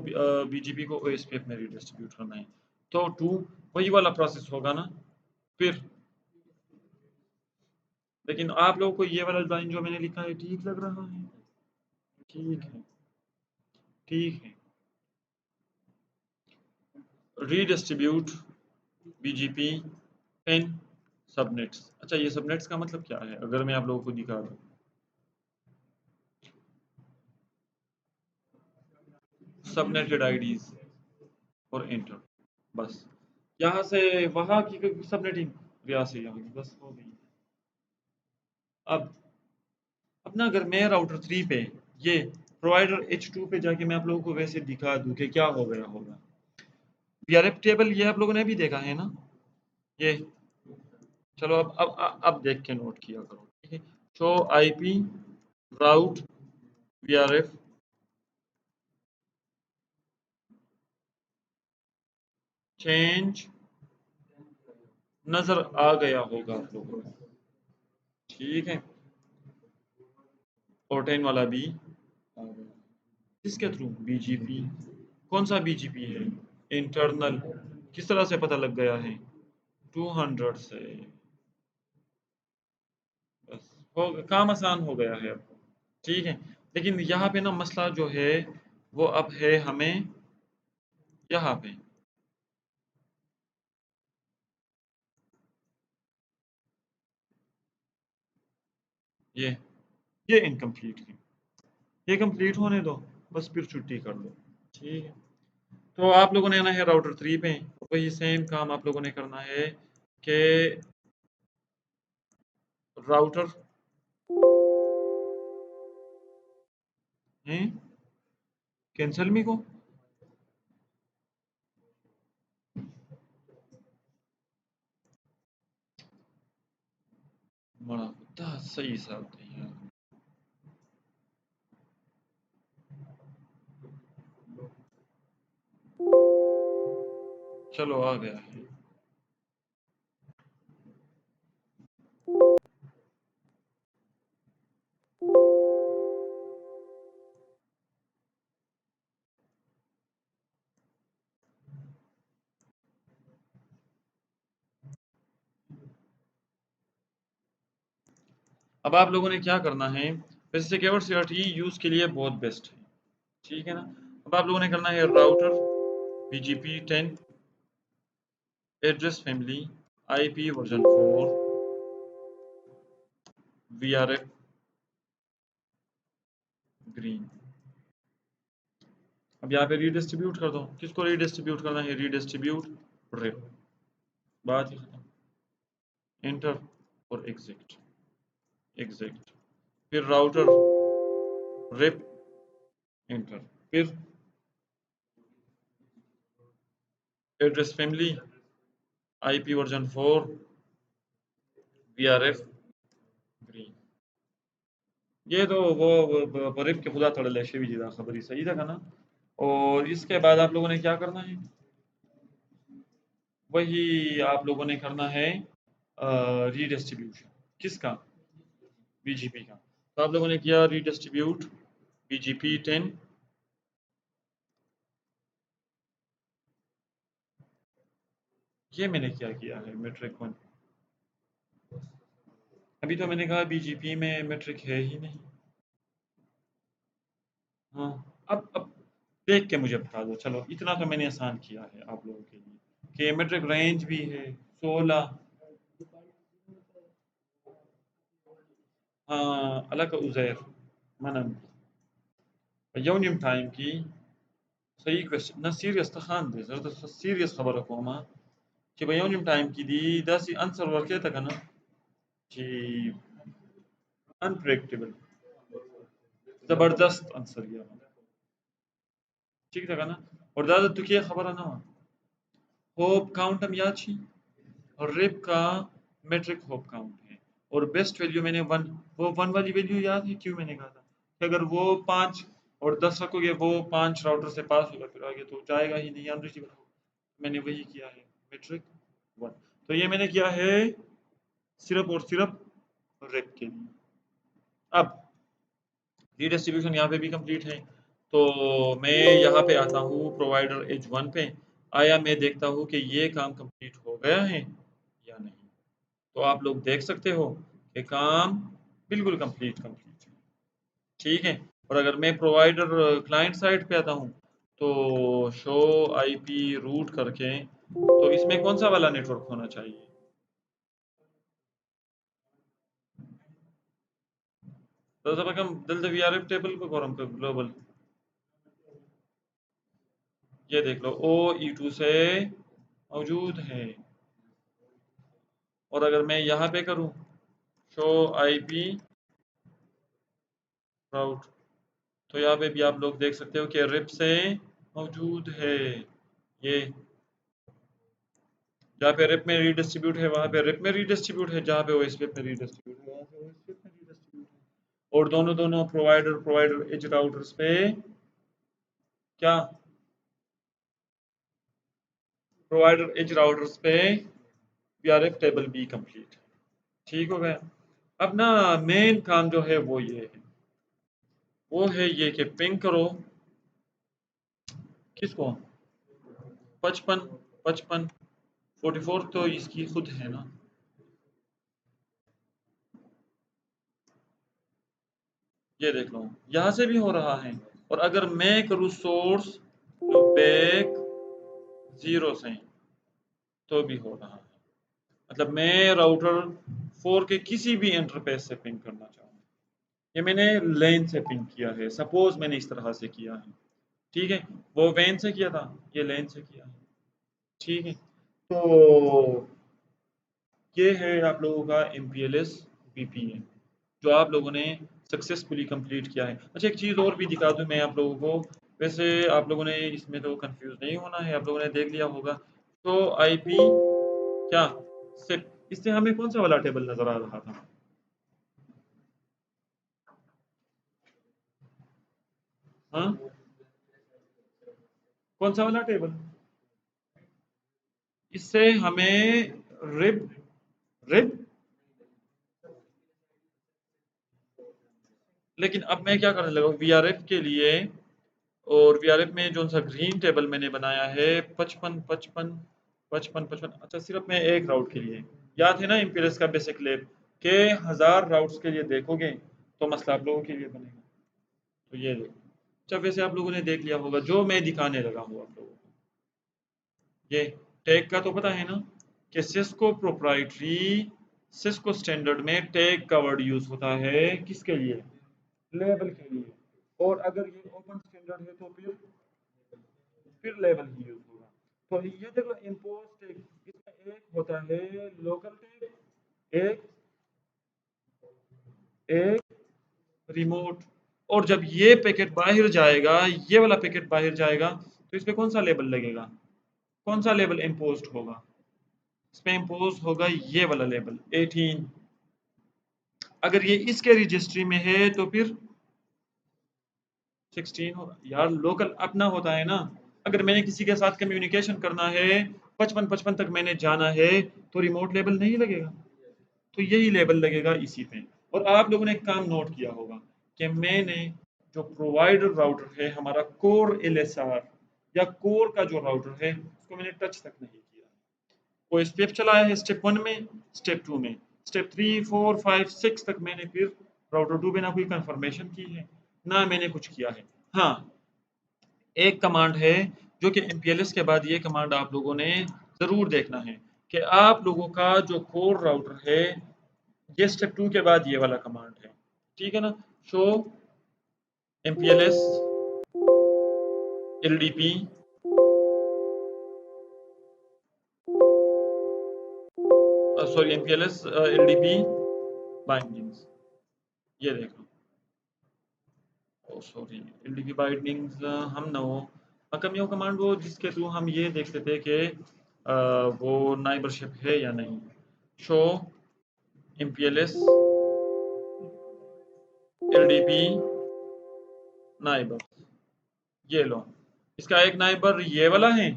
BGP को OSPF में रीडिस्ट्रीब्यूट करना है, तो टू वही वाला प्रोसेस होगा ना फिर। लेकिन आप लोगों को ये वाला लाइन जो मैंने लिखा है ठीक लग रहा है? ठीक है, ठीक है। Redistribute BGP 10 subnets. अच्छा, ये सबनेट्स का मतलब क्या है अगर मैं आप लोगों को दिखा दूं? सबनेटेड आईडीज और इंटर, बस यहाँ से वहां की सबनेटिंग, यहाँ से यहाँ की, बस हो गई। अब अपना अगर मैं राउटर 3 पे ये प्रोवाइडर H2 पे जाके मैं आप लोगों को वैसे दिखा दूं कि क्या हो गया होगा। VRF टेबल ये आप लोगों ने भी देखा है ना ये? चलो अब देख के नोट किया करो, ठीक है? शो IP राउट VRF चेंज नजर आ गया होगा आप लोगों को, ठीक है? और 10 वाला भी आ गया। किसके थ्रू? BGP। कौन सा BGP है? इंटरनल। किस तरह से पता लग गया है? 200 से। बस हो, काम आसान हो गया है अब, ठीक है? लेकिन यहाँ पे ना मसला जो है वो अब है हमें यहाँ पे, ये ये इनकम्प्लीट है, ये कंप्लीट होने दो, बस फिर छुट्टी कर दो, ठीक है? तो आप लोगों ने आना है राउटर 3 पे, वही सेम काम आप लोगों ने करना है कि राउटर हैं कैंसिल मी को बड़ा होता सही साहब है। चलो आ गया है। अब आप लोगों ने क्या करना है? वैसे सिक्योर CRT यूज के लिए बहुत बेस्ट है, ठीक है ना? अब आप लोगों ने करना है router BGP 10 address family IP version 4 VRF green. अब यहाँ पे रीडिस्ट्रीब्यूट कर दो। किसको रीडिस्ट्रीब्यूट करना है? रीडिस्ट्रीब्यूट रिप, बात ही खत्म। इंटर और एग्जिट, एग्जिट, फिर राउटर रिप इंटर, फिर address family IP version 4 VRF green. ये तो वो रिप के खुदा थोड़ा लेशे भी जीदा खबर ही सही था ना। और इसके बाद आप लोगों ने क्या करना है? वही आप लोगों ने करना है रीडिस्ट्रीब्यूशन। किसका? BGP का। तो आप लोगों ने किया रीडिस्ट्रीब्यूट BGP 10 ये मैंने क्या किया है मेट्रिक 1। अभी तो मैंने कहा BGP में मेट्रिक है ही नहीं। हाँ, अब देख के मुझे बता दो। चलो इतना तो मैंने आसान किया है आप लोगों के लिए कि मेट्रिक रेंज भी है 16। हाँ अलग उज़ैर मनन यौनिम टाइम की सही क्वेश्चन ना सीरियस तखान दे जरा तो सीरियस खबर को मां कि भाई यौनिम टाइम की दी दस आंसर वर्क तक ना कि अनप्रेडिक्टेबल जबरदस्त आंसर किया ठीक था ना। और दादा तू क्या खबर है ना होप काउंट हम याद छी और रिप का मेट्रिक होप काउंट है और बेस्ट वैल्यू मैंने वन, वो वन वाली वैल्यू याद है क्यों मैंने कहा था कि अगर वो 5 और 10 रखोगे वो 5 राउटर से पास होगा फिर आगे तो जाएगा ही नहीं अनरीचेबल होगा। मैंने वही किया है मेट्रिक 1। तो ये मैंने किया है सिर्फ और सिर्फ रिप के लिए। अब रीडिस्ट्रीब्यूशन यहाँ पे भी कंप्लीट है तो मैं यहाँ पे आता हूँ प्रोवाइडर H1 पे। आया मैं देखता हूँ कि ये काम कंप्लीट हो गया है या नहीं। तो आप लोग देख सकते हो कि काम बिल्कुल कंप्लीट कंप्लीट है, ठीक है? और अगर मैं प्रोवाइडर क्लाइंट साइड पे आता हूँ तो शो IP रूट करके तो इसमें कौन सा वाला नेटवर्क होना चाहिए? तो सब हम दिल वीआरएफ टेबल को गरम कर ग्लोबल, ये देख लो ओ ई2 से मौजूद है। और अगर मैं यहाँ पे करूँ शो आईपी राउट, तो यहाँ पे भी आप लोग देख सकते हो कि रिप से मौजूद है। ये जहाँ पे रिप में रीडिस्ट्रीब्यूट है वहाँ पे रिप में रीडिस्ट्रीब्यूट है, जहाँ पे ओएसपीएफ में रीडिस्ट्रीब्यूट है वहाँ पे ओएसपीएफ में रीडिस्ट्रीब्यूट है। और दोनों दोनों प्रोवाइडर एज राउटर्स पे क्या, प्रोवाइडर एज राउटर्स पे वीआरएफ टेबल भी कंप्लीट। ठीक हो गया। अब ना मेन काम जो है वो ये है, वो है ये कि पिंग करो किसको, 55 55 44 तो इसकी खुद है ना, ये देख लो यहाँ से भी हो रहा है। और अगर मैं करूँ सोर्स टू बैक 0 से तो भी हो रहा है। मतलब मैं राउटर 4 के किसी भी इंटरफेस से पिंग करना चाहूँ, ये मैंने लेन से पिंग किया है, सपोज मैंने इस तरह से किया है। ठीक है, वो वैन से किया था, ये लेन से किया है। ठीक है, तो ये है आप लोगों का MPLS VPN जो आप लोगों ने सक्सेसफुली कंप्लीट किया है। अच्छा एक चीज़ और भी दिखा दूं मैं आप लोगों को, वैसे आप लोगों ने इसमें तो कंफ्यूज नहीं होना है, आप लोगों ने देख लिया होगा। तो आईपी क्या सिप, इससे हमें कौन सा वाला टेबल नजर आ रहा था? हाँ, कौन सा वाला टेबल? इससे हमें रिब रिब, लेकिन अब मैं क्या करने लगा वीआरएफ के लिए, और वीआरएफ में जो सा ग्रीन टेबल मैंने बनाया है 55 55 55 55, अच्छा सिर्फ मैं एक राउट के लिए, याद है ना एमपीएलएस का बेसिक लैब के 1000 राउट्स के लिए देखोगे तो मसला आप लोगों के लिए बनेगा। तो ये देखो, अच्छा वैसे आप लोगों ने देख लिया होगा जो मैं दिखाने लगा हूँ आप लोगों को, ये टैग का तो पता है ना कि सिस्को प्रोप्राइटरी सिस्को स्टैंडर्ड में टैग का वर्ड यूज होता है किसके लिए, लेबल के लिए। और अगर ये ओपन स्टैंडर्ड है तो फिर लेबल ही यूज होगा। तो ये देखो इम्पोज टैग, इसमें एक होता है लोकल टैग, एक एक रिमोट। और जब ये पैकेट बाहर जाएगा, ये वाला पैकेट बाहर जाएगा, तो इस पे कौन सा लेबल लगेगा, कौन सा लेबल इम्पोज होगा? इस पे इम्पोज होगा ये वाला लेबल 18। अगर ये इसके रजिस्ट्री में है तो फिर 16 होगा। यार लोकल अपना होता है ना, अगर मैंने किसी के साथ कम्युनिकेशन करना है 55 55 तक मैंने जाना है तो रिमोट लेबल नहीं लगेगा, तो यही लेबल लगेगा इसी पे। और आप लोगों ने एक काम नोट किया होगा कि मैंने जो प्रोवाइडर राउटर है हमारा कोर LSR या कोर का जो राउटर है उसको मैंने टच तक नहीं किया। वो स्टेप चलाया है स्टेप 1 में, स्टेप 2 में, स्टेप 3 4 5 6 तक मैंने फिर राउटर 2 पे ना कोई कंफर्मेशन की है ना मैंने कुछ किया है। हाँ, एक कमांड है जो कि MPLS के बाद ये कमांड आप लोगों ने ज़रूर देखना है कि आप लोगों का जो कोर राउटर है, ये स्टेप 2 के बाद ये वाला कमांड है। ठीक है ना, show MPLS LDP sorry MPLS LDP bindings, ये देख लो। ओ सॉरी, एलडीपी बाइंडिंग्स हम ना वो कम यो कमांड वो जिसके थ्रू हम ये देखते थे कि वो नाइबरशिप है या नहीं। शो MPLS LDP नाइबर, ये लो, इसका एक नाइबर ये वाला है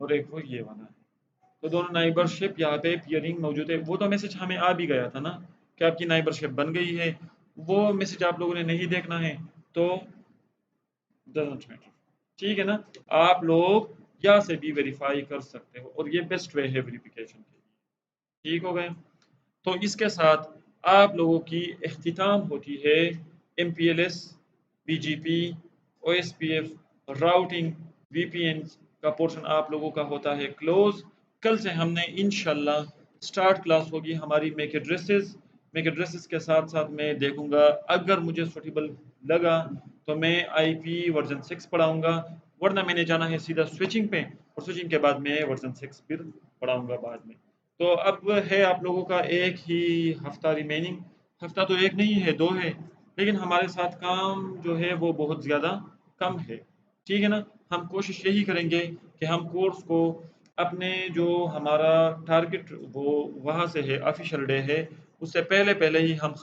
और एक वो ये वाला है, तो दोनों नाइबरशिप यहाँ पे पियरिंग मौजूद है। वो तो मैसेज हमें आ भी गया था ना कि आपकी नाइबरशिप बन गई है, वो मैसेज आप लोगों ने नहीं देखना है तो डजंट मैटर। ठीक है ना, आप लोग यहाँ से भी वेरीफाई कर सकते हो और ये बेस्ट वे है वेरिफिकेशन के लिए। ठीक हो गए, तो इसके साथ आप लोगों की इख्तिताम होती है MPLS BGP OSPF routing VPN का पोर्शन आप लोगों का होता है क्लोज। कल से हमने इंशाल्लाह स्टार्ट क्लास होगी हमारी मेक ड्रेसेस के साथ साथ मैं देखूंगा अगर मुझे सूटेबल लगा तो मैं आईपी वर्जन 6 पढ़ाऊंगा, वरना मैंने जाना है सीधा स्विचिंग पे और स्विचिंग के बाद मैं वर्जन 6 फिर पढ़ाऊंगा बाद में। तो अब है आप लोगों का एक ही हफ्ता रिमेनिंग। हफ्ता तो एक नहीं है, दो है, लेकिन हमारे साथ काम जो है वो बहुत ज़्यादा कम है। ठीक है ना? हम कोशिश यही करेंगे कि हम कोर्स को अपने जो हमारा टारगेट वो वहाँ से है ऑफिशियल डे है उससे पहले पहले ही हम